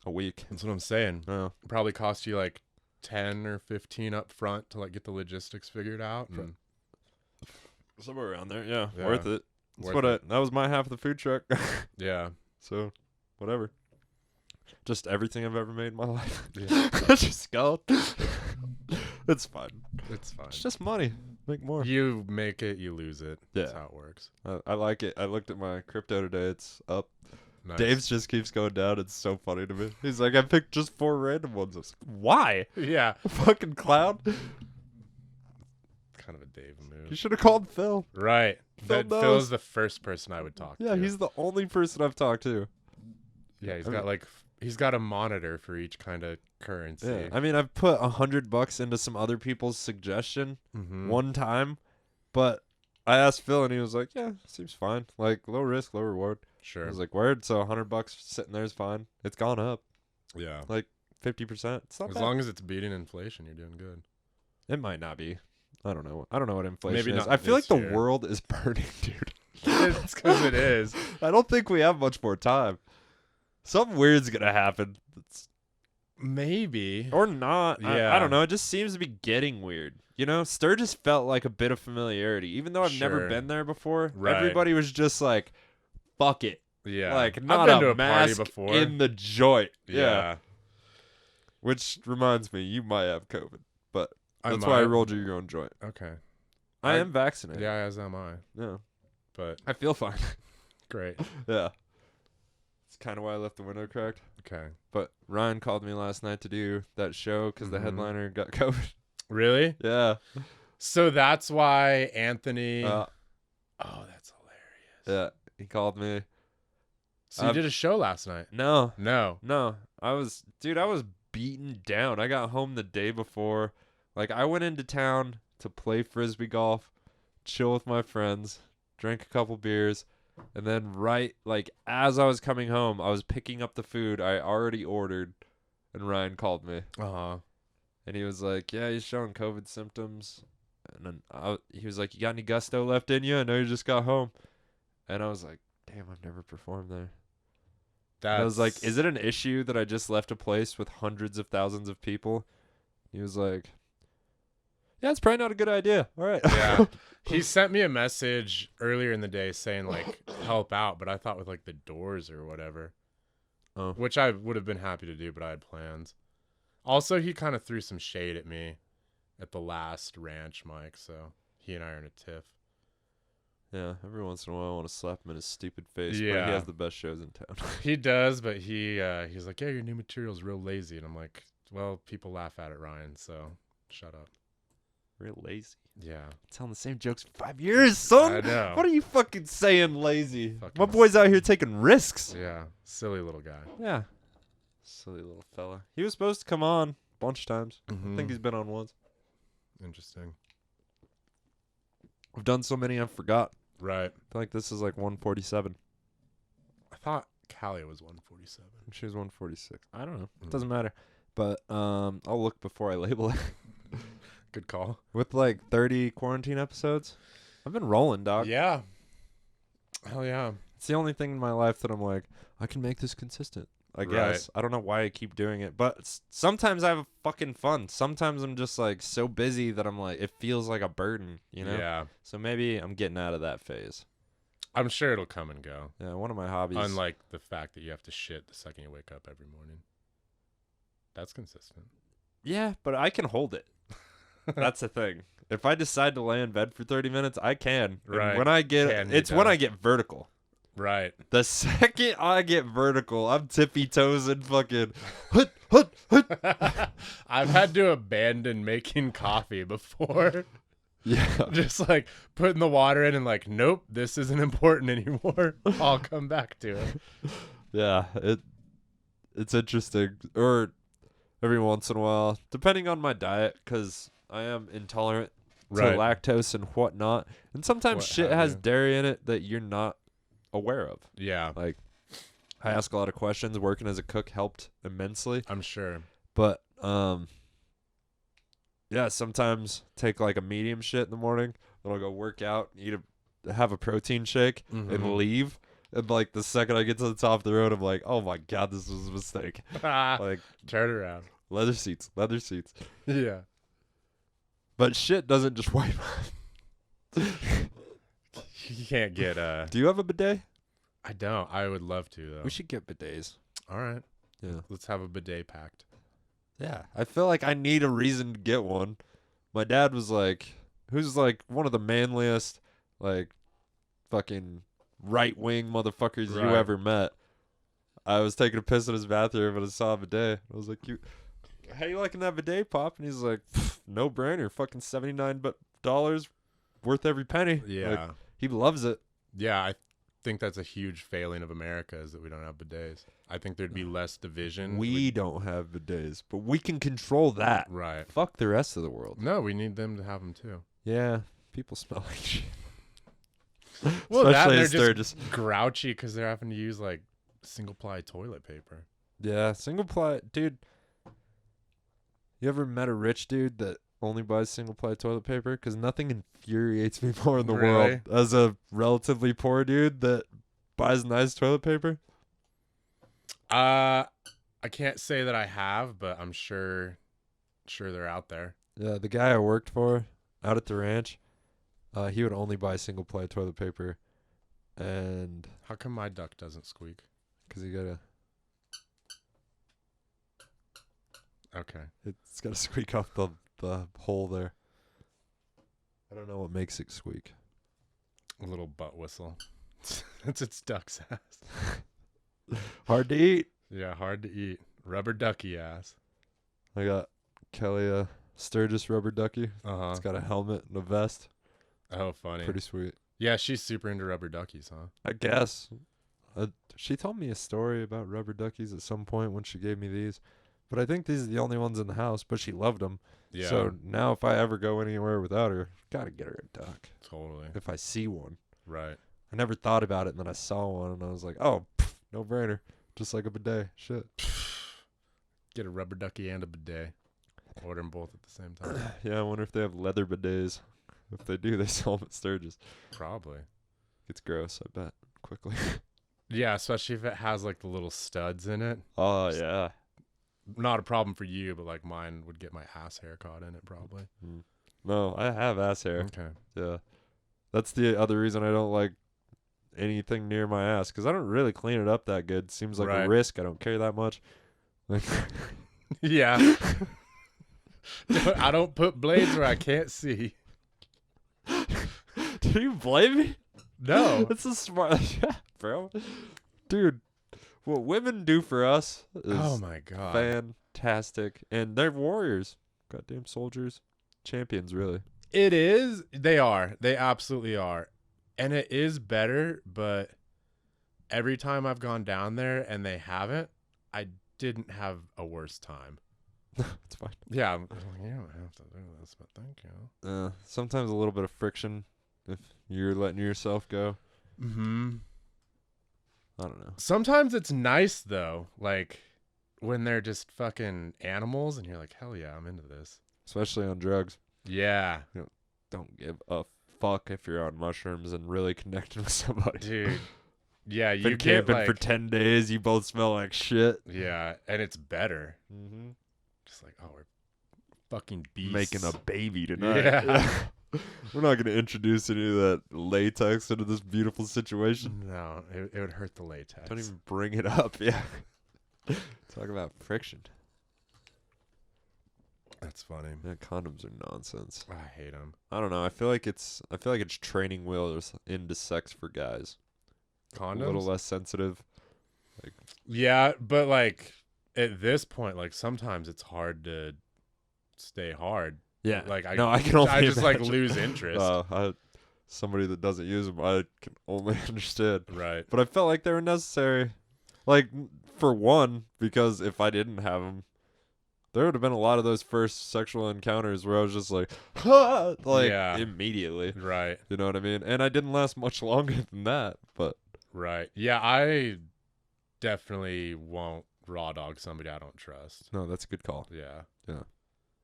a week. That's what I'm saying. Oh. Probably cost you like 10 or 15 up front to like get the logistics figured out. And Somewhere around there, yeah. Yeah. Worth it. That's Worth what it. that was my half of the food truck. yeah. So, whatever. Just everything I've ever made in my life. Yeah. Just go. It's fine. It's fine. It's just money. Make more. You make it, you lose it. That's Yeah. how it works. I like it. I looked at my crypto today. It's up. Nice. Dave's just keeps going down. It's so funny to me. He's like, I picked just 4 random ones. I was like, why? Yeah. Fucking clown. Kind of a Dave move. You should have called Phil. Right. Phil Phil knows. is the first person I would talk Yeah, to. he's the only person I've talked to. Yeah, he's I got mean- like he's got a monitor for each kind of currency. Yeah. I mean, I've put $100 into some other people's suggestion Mhm. one time, but I asked Phil and he was like, "Yeah, seems fine. Like low risk, low reward." Sure. I was like, "Word." So $100 sitting there is fine. It's gone up yeah. like 50%. It's not As bad. long as it's beating inflation, you're doing good. It might not be. I don't know. I don't know what inflation Maybe is. not I feel like this the year. world is burning, dude. It's because it is. I don't think we have much more time. Something weird's gonna happen. Maybe. Or not. I Yeah. don't know. It just seems to be getting weird. You know, Sturgis felt like a bit of familiarity. Even though I've never Sure. been there before, Right. everybody was just like, fuck it. Yeah. Like, I've not been a to a party mask before. in the joint. Yeah. yeah. Which reminds me, you might have COVID. But I that's why I might. rolled you your own joint. Okay. I I- am vaccinated. Yeah, as am I. Yeah. But I feel fine. great. Yeah. It's kind of why I left the window cracked. Okay. But Ryan called me last night to do that show because the Mhm. headliner got COVID. Really? Yeah. So that's why Anthony. Uh, Oh, that's hilarious. yeah. He called me. So you did a show last night? No. No. No. I was beaten down. I got home the day before. Like, I went into town to play frisbee golf, chill with my friends, drank a couple beers, and then as I was coming home, I was picking up the food I already ordered, and Ryan called me. Uh huh. And he was like, "Yeah, he's showing COVID symptoms." And then he was like, "You got any gusto left in you? I know you just got home." And I was like, "Damn, I've never performed there." And I was like, "Is it an issue that I just left a place with hundreds of thousands of people?" He was like, "Yeah, it's probably not a good idea." All right. Yeah. He sent me a message earlier in the day saying like help out, but I thought with like the doors or whatever. Oh. Which I would have been happy to do, but I had plans. Also, he kind of threw some shade at me at the last ranch, Mike, so he and I are in a tiff. Yeah, every once in a while I want to slap him in his stupid face, but Yeah. he has the best shows in town. He does, but he's like, "Yeah, your new material's real lazy." And I'm like, "Well, people laugh at it, Ryan, so shut up." Real lazy. Yeah. Telling the same jokes for 5 years, son. I know. What are you fucking saying, lazy? Fucking My boy's out here taking risks. Yeah. Silly little guy. Yeah. Silly little fella. He was supposed to come on a bunch of times. I Mhm. think he's been on once. Interesting. I've done so many I forgot. Right. I feel like this is like 147. I thought Callie was 147. She was 146. I don't know. It Mm. doesn't matter. But I'll look before I label it. Good call. With like 30 quarantine episodes, I've been rolling, dog. Yeah. Hell yeah. It's the only thing in my life that I'm like, I can make this consistent. I guess. I don't know why I keep doing it, but sometimes I have fucking fun. Sometimes I'm just like so busy that I'm like, it feels like a burden, you know? Yeah. So maybe I'm getting out of that phase. I'm sure it'll come and go. Yeah, one of my hobbies. Unlike the fact that you have to shit the second you wake up every morning. That's consistent. Yeah, but I can hold it. That's the thing. If I decide to lay in bed for 30 minutes, I can. And Right. when I get Can be it's when done. I get vertical. Right. The second I get vertical, I'm tippy toes and fucking hut, hut, hut. I've had to abandon making coffee before. Yeah. Just like putting the water in and like, nope, this isn't important anymore. I'll come back to it. Yeah, it's interesting. Or every once in a while, depending on my diet, because I am intolerant to Right. lactose and whatnot. And sometimes What shit have has you. dairy in it that you're not aware of. Yeah, Like, I ask a lot of questions. Working as a cook helped immensely. I'm sure. But, yeah, sometimes take like a medium shit in the morning. Then I'll go work out, have a protein shake, Mhm. and leave. And like the second I get to the top of the road, I'm like, oh my God, this was a mistake. Like, Turn around. leather seats. Yeah. But shit doesn't just wipe. You can't get Do you have a bidet? I don't. I would love to though. We should get bidets. All right. Yeah. Let's have a bidet pact. Yeah. I feel like I need a reason to get one. My dad was like, who's like one of the manliest, like, fucking right wing motherfuckers you Right. ever met. I was taking a piss in his bathroom and I saw a bidet. I was like, how you liking that bidet, Pop? And he's like, no brainer. Fucking $79 worth every penny. Yeah. Like, he loves it. Yeah, I think that's a huge failing of America is that we don't have bidets. I think there'd be less division. We don't have bidets, but we can control that. Right. Fuck the rest of the world. No, we need them to have them too. Yeah, people smell like shit. Well, that Especially and as they're they're just just grouchy because they're having to use like single ply toilet paper. yeah, single ply, dude. You ever met a rich dude that only buys single ply toilet paper? Because nothing infuriates me more in the world Really? as a relatively poor dude that buys nice toilet paper. I can't say that I have, but I'm sure they're out there. Yeah, the guy I worked for out at the ranch, he would only buy single ply toilet paper, and How come my duck doesn't squeak? because he gotta, Okay. it's gotta squeak off the hole there. I don't know what makes it squeak. A little butt whistle. That's its duck's ass. Hard to eat. Yeah, hard to eat. Rubber ducky ass. I got Kelly a Sturgis rubber ducky. Uh-huh. It's got a helmet and a vest. Oh, funny. Pretty sweet. Yeah, she's super into rubber duckies, huh? I guess. She told me a story about rubber duckies at some point when she gave me these. But I think these are the only ones in the house, but she loved them. Yeah. So now if I ever go anywhere without her, gotta get her a duck. Totally. If I see one. Right. I never thought about it, and then I saw one, and I was like, oh, no brainer. Just like a bidet. Shit. Get a rubber ducky and a bidet. Order them both at the same time. Yeah, I wonder if they have leather bidets. If they do, they sell them at Sturgis. Probably. It's gross, I bet, quickly. Yeah, especially if it has like the little studs in it. Oh, yeah. Not a problem for you, but like mine would get my ass hair caught in it probably. No, I have ass hair. Okay. Yeah. That's the other reason I don't like anything near my ass, because I don't really clean it up that good. Seems like a risk. I don't care that much. Like, yeah. I don't put blades where I can't see. do you blame me? No. It's a smart, yeah, bro. Dude, what women do for us is Oh my god. fantastic, and they're warriors, goddamn soldiers, champions, really. It is. They are. They absolutely are. And it is better, but every time I've gone down there and they haven't, I didn't have a worse time. It's fine. Yeah. I'm like, you don't have to do this, but thank you. Sometimes a little bit of friction if you're letting yourself go. Mm-hmm. I don't know. Sometimes it's nice though, like when they're just fucking animals and you're like, hell yeah, I'm into this. Especially on drugs. Yeah. Don't give a fuck if you're on mushrooms and really connecting with somebody. Dude. Yeah, you been get camping like, for 10 days. You both smell like shit. yeah, and it's better. Mm-hmm. Just like, oh, we're fucking beasts. Making a baby tonight. Yeah. We're not going to introduce any of that latex into this beautiful situation. No, it would hurt the latex. Don't even bring it up. Yeah. Talk about friction. That's funny. Yeah, condoms are nonsense. I hate them. I don't know. I feel like it's training wheels into sex for guys. Condoms? A little less sensitive. Yeah, but like at this point, like sometimes it's hard to stay hard. Yeah. Like I can only I just like imagine. lose interest. Somebody that doesn't use them, I can only understand. Right. But I felt like they were necessary. Like, for one, because if I didn't have them, there would have been a lot of those first sexual encounters where I was just like, Yeah. immediately. Right. You know what I mean? And I didn't last much longer than that, but. Right. Yeah, I definitely won't raw dog somebody I don't trust. No, that's a good call. Yeah. Yeah.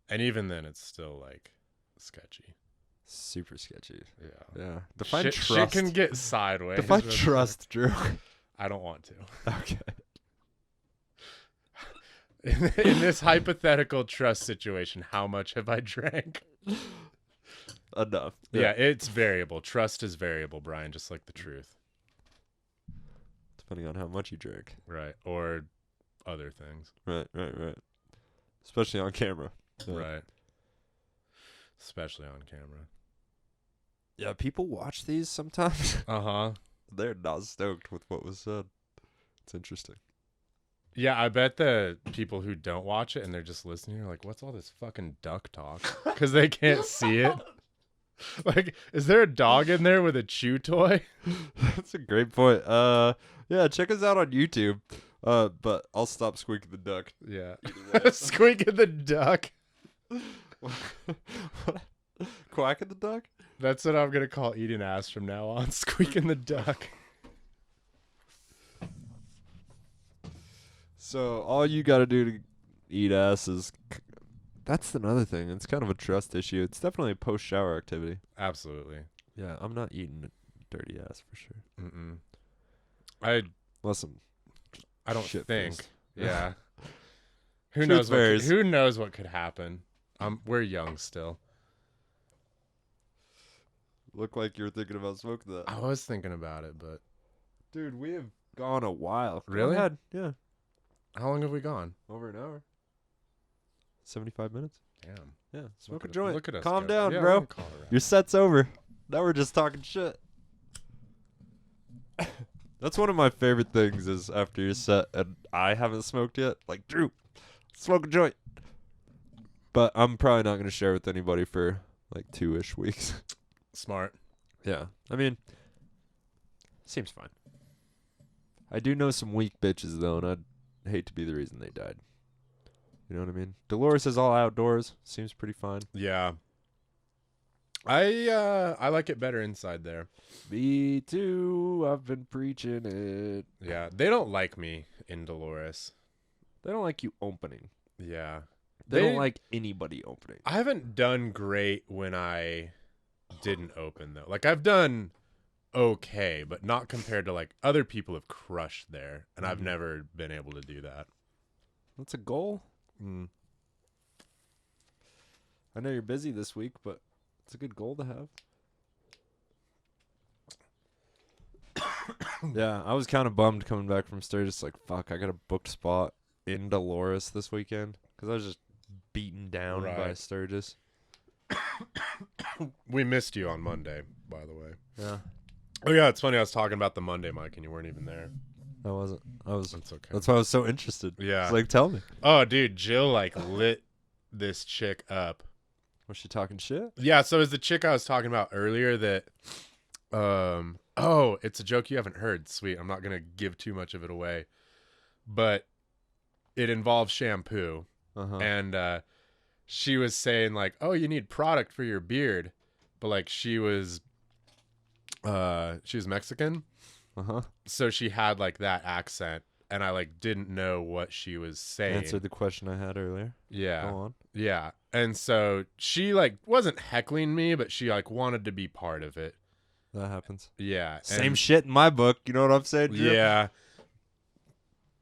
And even then, it's still like sketchy. Super sketchy. Yeah. Yeah. Define Shit trust. can get sideways. Define with- trust, Drew. I don't want to. Okay. In this hypothetical trust situation, how much have I drank? Enough. Yeah, it's variable. Trust is variable, Brian, just like the truth. Depending on how much you drink. Right. Or other things. Right. Especially on camera. Yeah. Right. Especially on camera. Yeah, people watch these sometimes. Uh-huh. They're not stoked with what was said. It's interesting. Yeah, I bet the people who don't watch it and they're just listening are like, what's all this fucking duck talk? Because they can't see it. Like, is there a dog in there with a chew toy? That's a great point. Yeah, check us out on YouTube. But I'll stop squeaking the duck. Yeah. Squeaking the duck. Quacking the duck? That's what I'm going to call eating ass from now on. Squeaking the duck. So all you got to do to eat ass is... That's another thing. It's kind of a trust issue. It's definitely a post-shower activity. Absolutely. Yeah, I'm not eating dirty ass for sure. Mm-mm. I Listen, don't shit think. face. Yeah. Who Truth knows? varies. Who knows what could happen? We're young still. Look like you're thinking about smoking that. I was thinking about it, but Dude, we have gone a while. Go Really? ahead. Yeah. how long have we gone? Over an hour. 75 minutes. Damn. Yeah. Smoke Look a at- joint. Look at us. Calm go. down, Yeah, bro. we can call it right. Your set's over. Now we're just talking shit. That's one of my favorite things is after your set and I haven't smoked yet. Like, Drew, smoke a joint. But I'm probably not going to share with anybody for like 2-ish weeks. Smart. Yeah. I mean, seems fine. I do know some weak bitches, though, and I'd hate to be the reason they died. You know what I mean? Dolores is all outdoors. Seems pretty fine. Yeah. I like it better inside there. Me too. I've been preaching it. Yeah. They don't like me in Dolores. They don't like you opening. Yeah. They don't like anybody opening. I haven't done great when I didn't open though. Like I've done okay, but not compared to like other people have crushed there, and I've never been able to do that. That's a goal. Mm. I know you're busy this week, but it's a good goal to have. Yeah, I was kind of bummed coming back from Sturgis. Like, fuck, I got a booked spot in Dolores this weekend because I was just beaten down by Sturgis. We missed you on Monday, by the way. Yeah. Oh yeah, it's funny. I was talking about the Monday mic, and you weren't even there. I wasn't. I was. That's okay. That's why I was so interested. Yeah. It's like, tell me. Oh, dude, Jill like lit this chick up. Was she talking shit? Yeah, so is the chick I was talking about earlier that oh, it's a joke you haven't heard. Sweet. I'm not going to give too much of it away. But it involves shampoo. Uh-huh. And she was saying like, "Oh, you need product for your beard." But like she was Mexican. Uh-huh. So she had like that accent, and I like didn't know what she was saying. Answered the question I had earlier. Yeah. Go on. Yeah. And so she like wasn't heckling me, but she like wanted to be part of it. That happens. Yeah. Same shit in my book. You know what I'm saying, Jim? Yeah.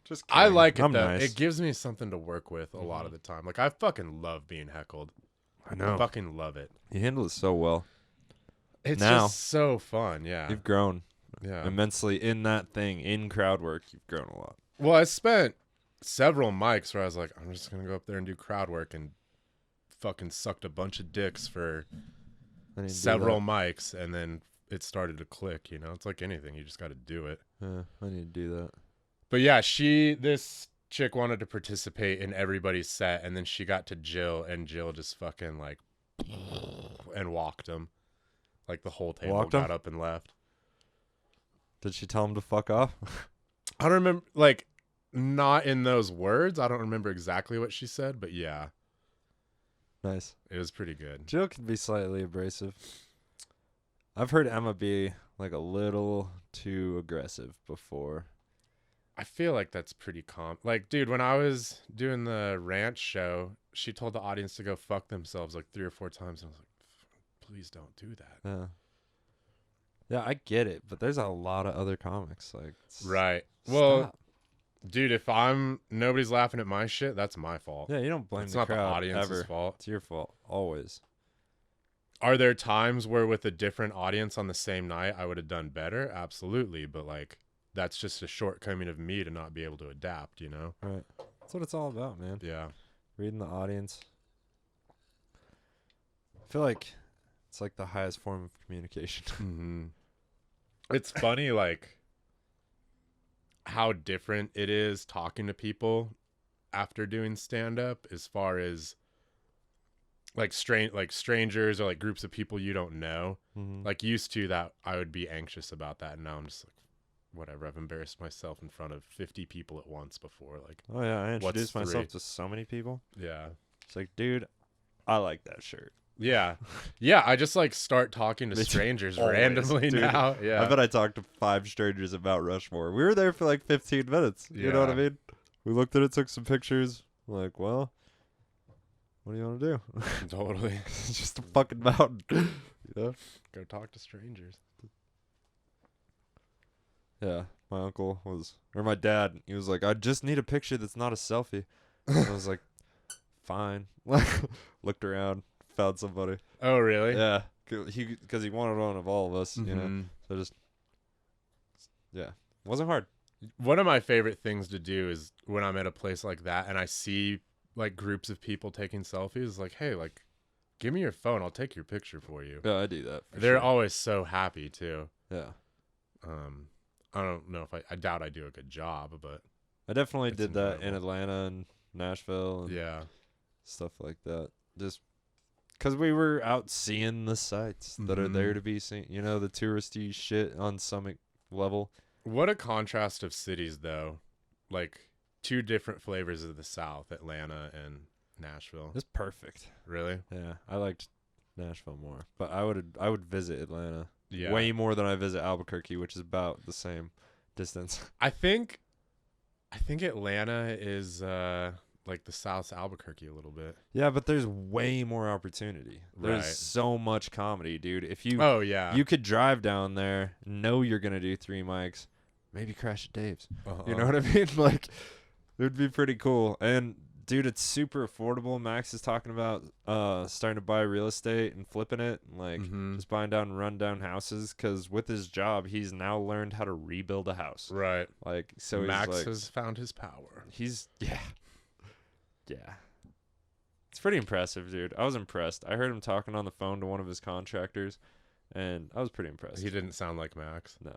Just I kidding. like it I'm though. nice. It gives me something to work with a lot of the time. Like I fucking love being heckled. I know. Fucking love it. You handle it so well. It's Now. just so fun. Yeah. You've grown Yeah. immensely in that thing, in crowd work. You've grown a lot. Well, I spent several mics where I was like, I'm just gonna go up there and do crowd work, and fucking sucked a bunch of dicks for I need to do several mics, and then it started to click. You know, it's like anything, you just got to do it. that. Yeah, I need to do that. But yeah, this chick wanted to participate in everybody's set, and then she got to Jill, and Jill just fucking like and walked him. Like the whole table Walked got him? up and left. Did she tell him to fuck off? I don't remember, like, not in those words. I don't remember exactly what she said, but yeah, Nice. it was pretty good. Jill can be slightly abrasive. I've heard Emma be like a little too aggressive before. I feel like that's pretty like, dude, when I was doing the ranch show, she told the audience to go fuck themselves like 3 or 4 times. And I was like, please don't do that. Yeah. Yeah, I get it, but there's a lot of other comics. Like, Right. Well, stop. dude, if nobody's laughing at my shit, that's my fault. Yeah, you don't blame It's the not the crowd audience's ever. fault. It's your fault, always. Are there times where with a different audience on the same night, I would have done better? Absolutely. But like, that's just a shortcoming of me to not be able to adapt, you know? Right. That's what it's all about, man. Yeah. Reading the audience. I feel like it's like the highest form of communication. Mm-hmm. It's funny, like, how different it is talking to people after doing stand-up as far as like strangers or like groups of people you don't know. Mm-hmm. Like used to that I would be anxious about that, and now I'm just like, whatever. I've embarrassed myself in front of 50 people at once before. Like, Oh yeah, I introduced What's myself 3? to so many people. yeah. It's like, dude, I like that shirt. Yeah. Yeah, I just like start talking to Me too. strangers Always, randomly dude. now. Yeah. I bet I talked to 5 strangers about Rushmore. We were there for like 15 minutes. You know what I Yeah. mean? We looked at it, took some pictures. We're like, well, what do you want to do? Totally. It's just a fucking mountain. You know? Go talk to strangers. Yeah. My uncle was, or my dad, he was like, I just need a picture that's not a selfie. And I was like, fine. Looked around, found somebody. Oh, really? Yeah. Because he wanted one of all of us, you know? Mhm. So just, yeah. Wasn't hard. One of my favorite things to do is when I'm at a place like that and I see like groups of people taking selfies, like, hey, like, give me your phone. I'll take your picture for you. Yeah, I do that. For They're sure. always so happy too. Yeah. I don't know if I doubt I do a good job, but I definitely It's did that in enjoyable. Atlanta and Nashville and yeah. stuff like that. Just because we were out seeing the sights that are there Mhm. to be seen. You know, the touristy shit on some level. What a contrast of cities though. Like 2 different flavors of the South, Atlanta and Nashville. It's perfect. Really? Yeah, I liked Nashville more, but I would visit Atlanta Yeah. way more than I visit Albuquerque, which is about the same distance. I think Atlanta is like the South Albuquerque a little bit. Yeah, but there's way more opportunity. There's Right. so much comedy, dude. If you Oh yeah. you could drive down there, know you're gonna do 3 mics, maybe crash at Dave's. You know what I mean? Like, it would be pretty cool. And dude, it's super affordable. Max is talking about starting to buy real estate and flipping it, and like just buying down rundown houses. Because with his job, he's now learned how to rebuild a house. Right. Like, so Max he's like, has found his power. Yeah. It's pretty impressive, dude. I was impressed. I heard him talking on the phone to one of his contractors, and I was pretty impressed. He didn't sound like Max. No.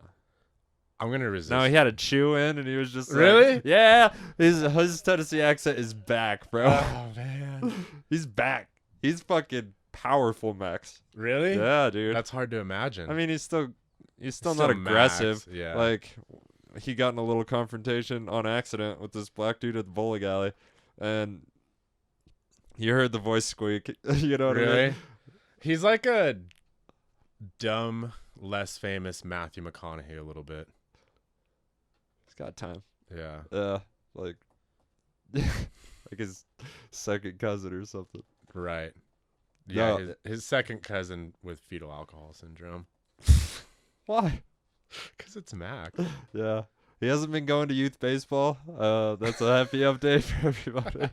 I'm gonna resist. No, he had a chew in, and he was just like, Really? yeah. His Tennessee accent is back, bro. Oh man. He's back. He's fucking powerful, Max. Really? Yeah, dude. That's hard to imagine. I mean, he's still Still not Max, aggressive. yeah. Like, he got in a little confrontation on accident with this black dude at the bowling alley, and you heard the voice squeak. You know what I really? mean? He's like a dumb, less famous Matthew McConaughey a little bit. He's got time. Yeah. Like, like his second cousin or something. Right. Yeah. No. His second cousin with fetal alcohol syndrome. Why? Because it's Max. Yeah. He hasn't been going to youth baseball. That's a happy update for everybody.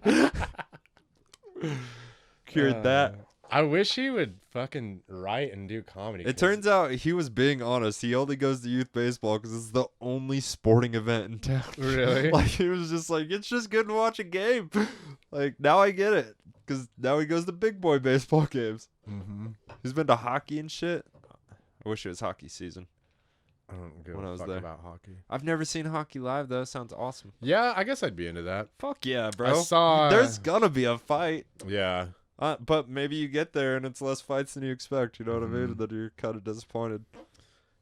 Cured that. I wish he would fucking write and do comedy. It turns out he was being honest. He only goes to youth baseball because it's the only sporting event in town. Really? Like, he was just like, it's just good to watch a game. Like, now I get it. Because now he goes to big boy baseball games. Mm-hmm. He's been to hockey and shit. I wish it was hockey season. I don't give When I a was fuck there. about hockey. I've never seen hockey live, though. Sounds awesome. Yeah, I guess I'd be into that. Fuck yeah, bro. I saw. There's gonna be a fight. Yeah. But maybe you get there and it's less fights than you expect. You know what I mean? Mhm. And then you're kind of disappointed.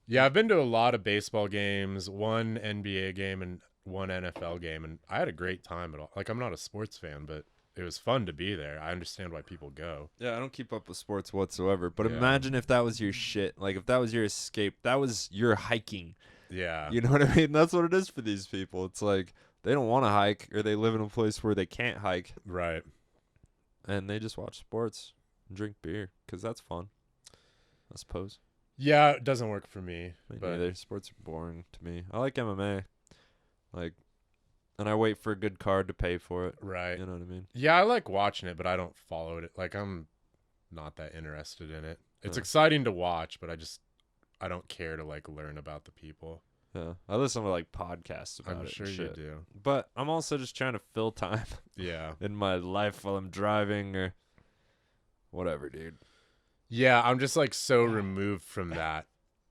Yeah, I've been to a lot of baseball games, one NBA game and one NFL game, and I had a great time at all. Like, I'm not a sports fan, but it was fun to be there. I understand why people go. Yeah, I don't keep up with sports whatsoever. But Yeah. imagine if that was your shit. Like, if that was your escape. That was your hiking. Yeah. You know what I mean? That's what it is for these people. It's like they don't want to hike, or they live in a place where they can't hike, Right. and they just watch sports and drink beer because that's fun, I suppose. Yeah, it doesn't work for me. Me But neither. Sports are boring to me. I like MMA. Like, and I wait for a good card to pay for it. right. You know what I mean? Yeah, I like watching it, but I don't follow it. Like, I'm not that interested in it. It's Huh. exciting to watch, but I don't care to like learn about the people. Yeah. I listen to like podcasts about I'm it. sure and you shit. do. But I'm also just trying to fill time Yeah. in my life while I'm driving or whatever, dude. Yeah, I'm just like so removed from that.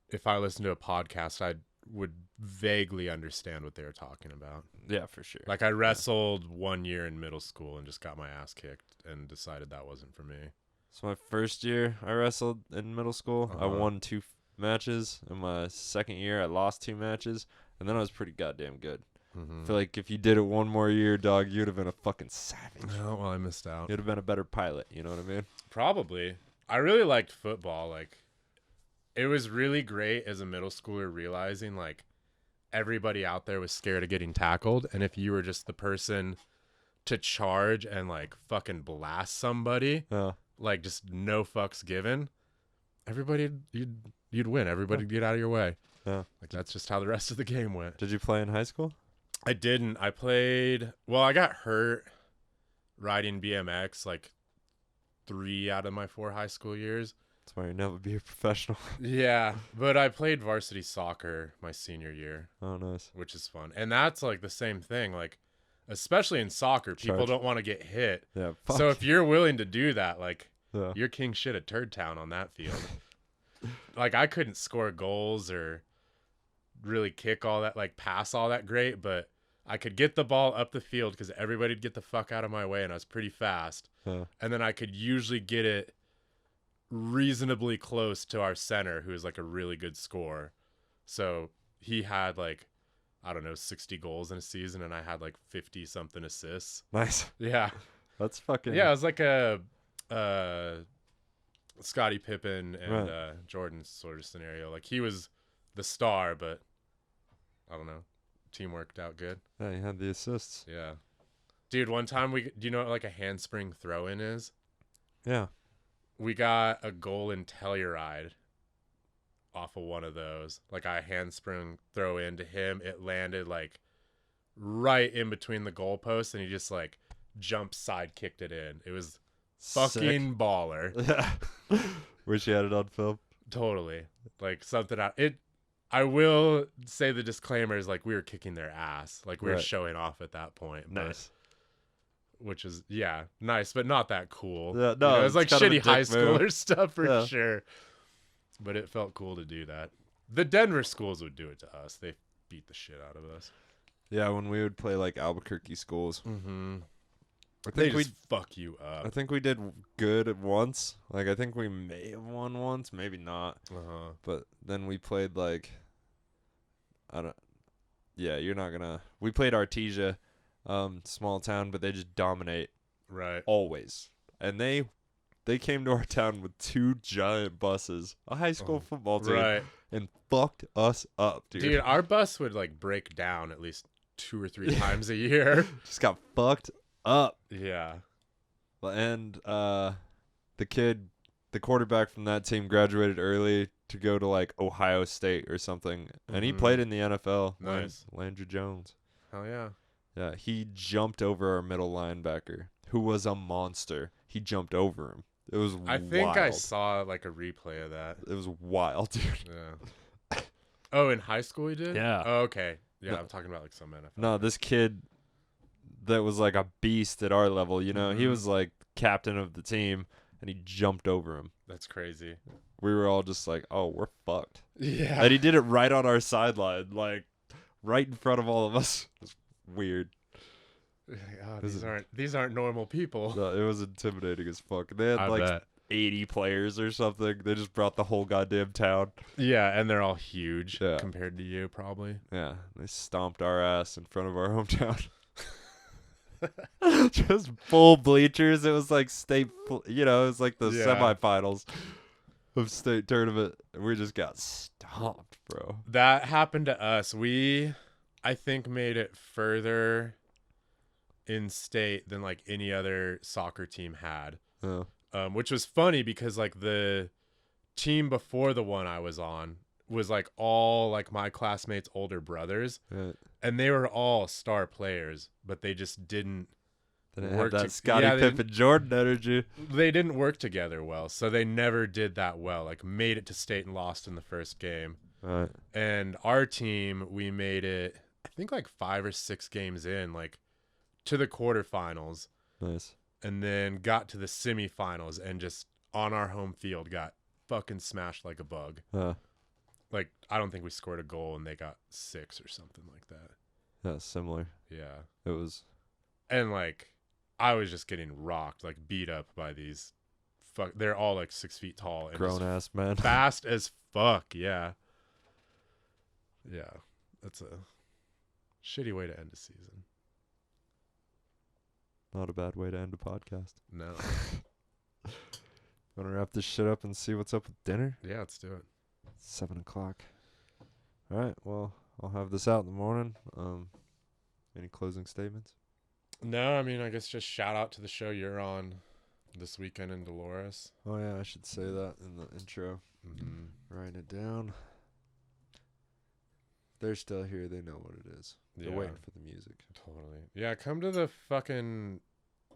If I listen to a podcast, I would vaguely understand what they were talking about. Yeah, for sure. Like, I wrestled 1 year in middle school and just got my ass kicked and decided that wasn't for me. So my first year I wrestled in middle school, I Uh-huh. won 2 matches. In my second year, I lost 2 matches, and then I was pretty goddamn good. Mm-hmm. I feel like if you did it one more year, dog, you'd have been a fucking savage. Oh, well, I missed out. You'd have been a better pilot. You know what I mean? Probably. I really liked football. Like, it was really great as a middle schooler realizing, like, everybody out there was scared of getting tackled. And if you were just the person to charge and, like, fucking blast somebody, Yeah. like, just no fucks given, everybody, you'd win. Everybody'd get out of your way. Yeah. Like, that's just how the rest of the game went. Did you play in high school? I didn't. I played, well, I got hurt riding BMX, like, 3 out of my 4 high school years. That's why you never be a professional. Yeah, but I played varsity soccer my senior year, Oh, nice. which is fun. And that's like the same thing. Like, especially in soccer, people Charge. don't want to get hit. Yeah. So if you're willing to do that, like, yeah. you're king shit at Turd Town on that field. Like, I couldn't score goals or really kick all that, like, pass all that great, but I could get the ball up the field because everybody'd get the fuck out of my way, and I was pretty fast. Yeah. And then I could usually get it reasonably close to our center, who is like a really good scorer. So he had like, I don't know, 60 goals in a season, and I had like 50 something assists. Nice. Yeah. That's fucking. Yeah, it was like a Scottie Pippen and Right. Jordan sort of scenario. Like, he was the star, but I don't know. Team worked out good. Yeah, you had the assists. Yeah. Dude, one time do you know what like a handspring throw-in is? Yeah. We got a goal in Telluride off of one of those. Like I handspring throw in to him. It landed like right in between the goalposts, and he just like jump side kicked it in. It was fucking baller. Yeah. Wish you had it on film. Totally. Like something out it. I will say the disclaimer is like we were kicking their ass. Like we were Right. showing off at that point. Nice. Which is nice, but not that cool. Yeah, no, You know, it was like it's kind of a shitty high dick move. schooler stuff for Yeah. sure. But it felt cool to do that. The Denver schools would do it to us. They beat the shit out of us. Yeah, when we would play like Albuquerque schools. Mm-hmm. I They think we just fuck you I up. think we did good at once. Like I think we may have won once, maybe not. Uh-huh. But then we played like you're not gonna we played Artesia, small town, but they just dominate Right. always. And they came to our town with 2 giant buses, a high school football team, Right. and fucked us up, dude. Dude, our bus would like break down at least 2 or 3 times a year. Just got fucked up. Yeah. And the quarterback from that team graduated early to go to like Ohio State or something, and he Mhm. played in the NFL. Nice. Landry Jones. Hell yeah. Yeah, he jumped over our middle linebacker, who was a monster. He jumped over him. It was I think I wild. saw like a replay of that. It was wild, dude. Yeah. Oh, in high school he did? Yeah. Oh, okay. Yeah, No. I'm talking about like some NFL. No, this kid that was like a beast at our level, you know, he Mhm. was like captain of the team, and he jumped over him. That's crazy. We were all just like, oh, we're fucked. Yeah. And he did it right on our sideline, like right in front of all of us. It was weird. Oh, This these aren't normal people. No, it was intimidating as fuck. They had I like bet. 80 players or something. They just brought the whole goddamn town. Yeah, and they're all huge Yeah. compared to you, probably. Yeah, they stomped our ass in front of our hometown. Just full bleachers. It was like state, it was like the Yeah. semifinals of state tournament. And we just got stomped, bro. That happened to us. We, I think, made it further in state than like any other soccer team had. Oh, Which was funny because like the team before the one I was on was like all like my classmates' older brothers, yeah. and they were all star players, but they just didn't Didn't have work that to- Scottie yeah, they- Pippen Jordan energy. they didn't work together well, so they never did that well. Like made it to state and lost in the first game. All right. And our team, we made it, I think like 5 or 6 games in, like to the quarterfinals, Nice. and then got to the semifinals and just on our home field got fucking smashed like a bug. Like I don't think we scored a goal and they got 6 or something like that. Yeah, similar. Yeah. It was. And like I was just getting rocked, like beat up by these they're all like 6 feet tall and Grown just ass man. fast as fuck. Yeah. Yeah. That's a shitty way to end a season. Not a bad way to end a podcast. No. Want to wrap this shit up and see what's up with dinner? Yeah, let's do it. 7 o'clock. All right. Well, I'll have this out in the morning. Any closing statements? No, I mean, I guess just shout out to the show you're on this weekend in Dolores. Oh yeah, I should say that in the intro. Mm-hmm. Write it down. If they're still here, they know what it is. They're Yeah. waiting for the music. Totally. Yeah, come to the fucking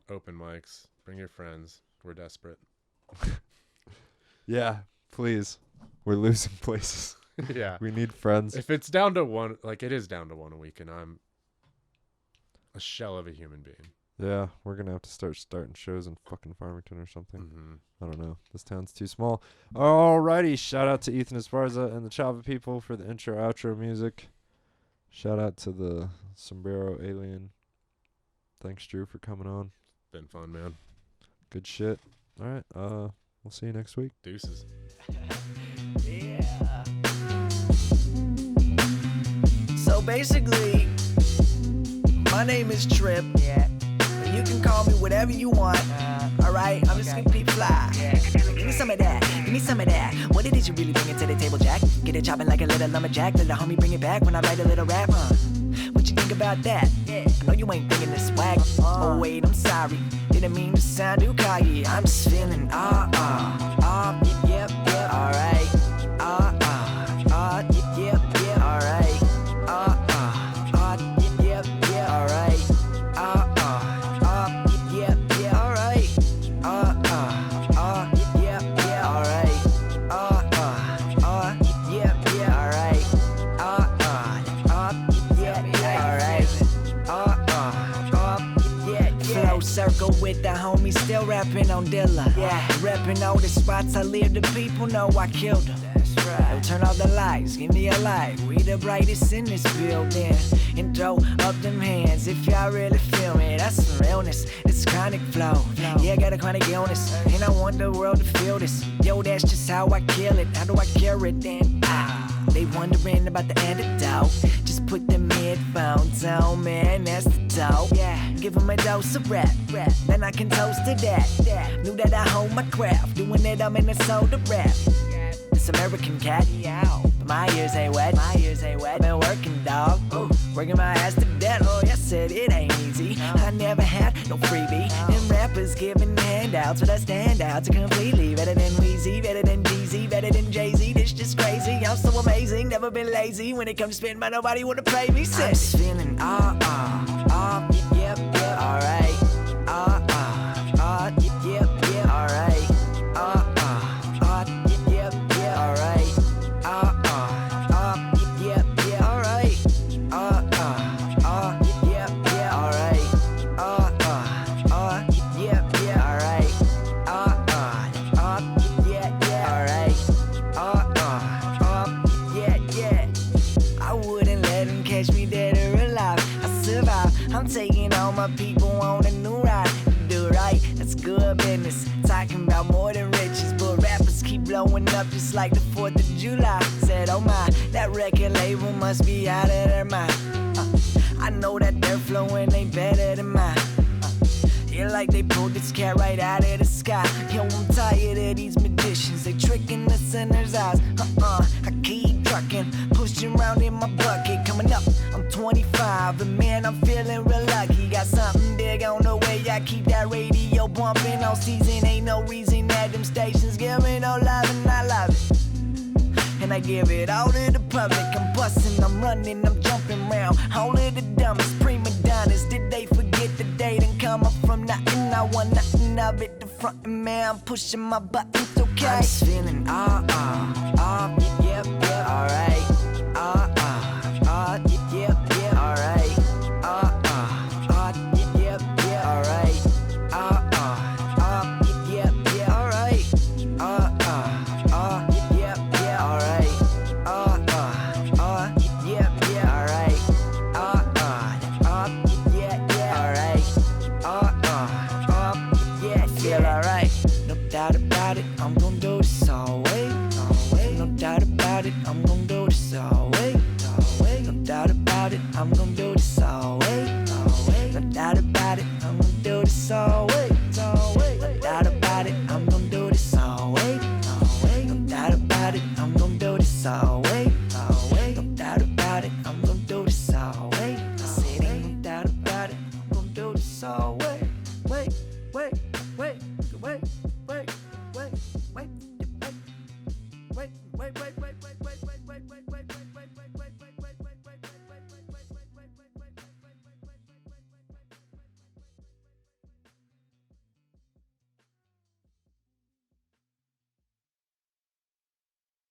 open mics. Bring your friends. We're desperate. Yeah, please. We're losing places. Yeah. We need friends. If it's down to one, like it is down to one a week, and I'm a shell of a human being. Yeah, we're gonna have to starting shows in fucking Farmington or something. Mm-hmm. I don't know. This town's too small. Alrighty. Shout out to Ethan Esparza and the Chava people for the intro outro music. Shout out to the Sombrero Alien. Thanks, Drew, for coming on. Been fun, man. Good shit. All right. We'll see you next week. Deuces. Yeah. So basically, my name is Trip. Yeah. But you can call me whatever you want. Alright, I'm just gonna be fly. Yeah. Give me some of that. Give me some of that. What it is you really bringing to the table, Jack? Get it chopping like a little lumberjack. Let the homie bring it back when I write a little rap. What you think about that? I know you ain't thinking this swag. Oh wait, I'm sorry. Didn't mean to sound too cocky. I'm just feeling yep, alright. Yep, alright. Yep, alright. Yep, alright. Yep, alright. Yep, alright. Flow circle with the homies, still rapping on Dilla. Repping all the spots I live, the people know I killed them. Yo, turn off the lights, give me a light. We the brightest in this building. And throw up them hands if y'all really feel me. That's some realness, it's chronic flow. Yeah, I got a chronic illness, and I want the world to feel this. Yo, that's just how I kill it. How do I cure it then? They wondering about the antidote. Just put them headphones on, man, that's the dope. Give them a dose of rap, then I can toast to that. Knew that I hold my craft, doing it, I'm in a soda rap. This American cat, but my ears ain't wet. I've been working, dog, working my ass to death. Oh, I said it ain't easy. I never had no freebie. Them rappers giving handouts, but I stand out to completely better than Weezy, better than Jeezy, better than Jay-Z. This just crazy. I'm so amazing, never been lazy. When it comes to spitting, man, nobody wanna pay me. I'm just feeling yep, alright. Yep, alright. Yep, alright. Yep, alright. Yep, alright. Yep, alright. I wouldn't let him catch me dead or alive. I survive. I'm taking all my people on a new ride. Do right, that's good business. Talking about more than riches, but rappers keep blowing up just like the 4th of July. Said, oh my, that record label must be out of their mind. I know that their flowing ain't better than mine. Yeah, like they pulled this cat right out of the sky. Yo, I'm tired of these magicians, they tricking the sinner's eyes. I keep trucking, pushing around in my bucket. Coming up, I'm 25, and man, I'm feeling real lucky. Got something big on the way, I keep that radio bumping all season. Ain't no reason that them stations give me no love, and I love it. And I give it all to the public. I'm busting, I'm running, I'm jumping around. All of the dumbest prima donnas, did they forget that they done come up from nothing? I want nothing of it. The front man, I'm pushing my buttons, okay? I'm just feeling yep, alright.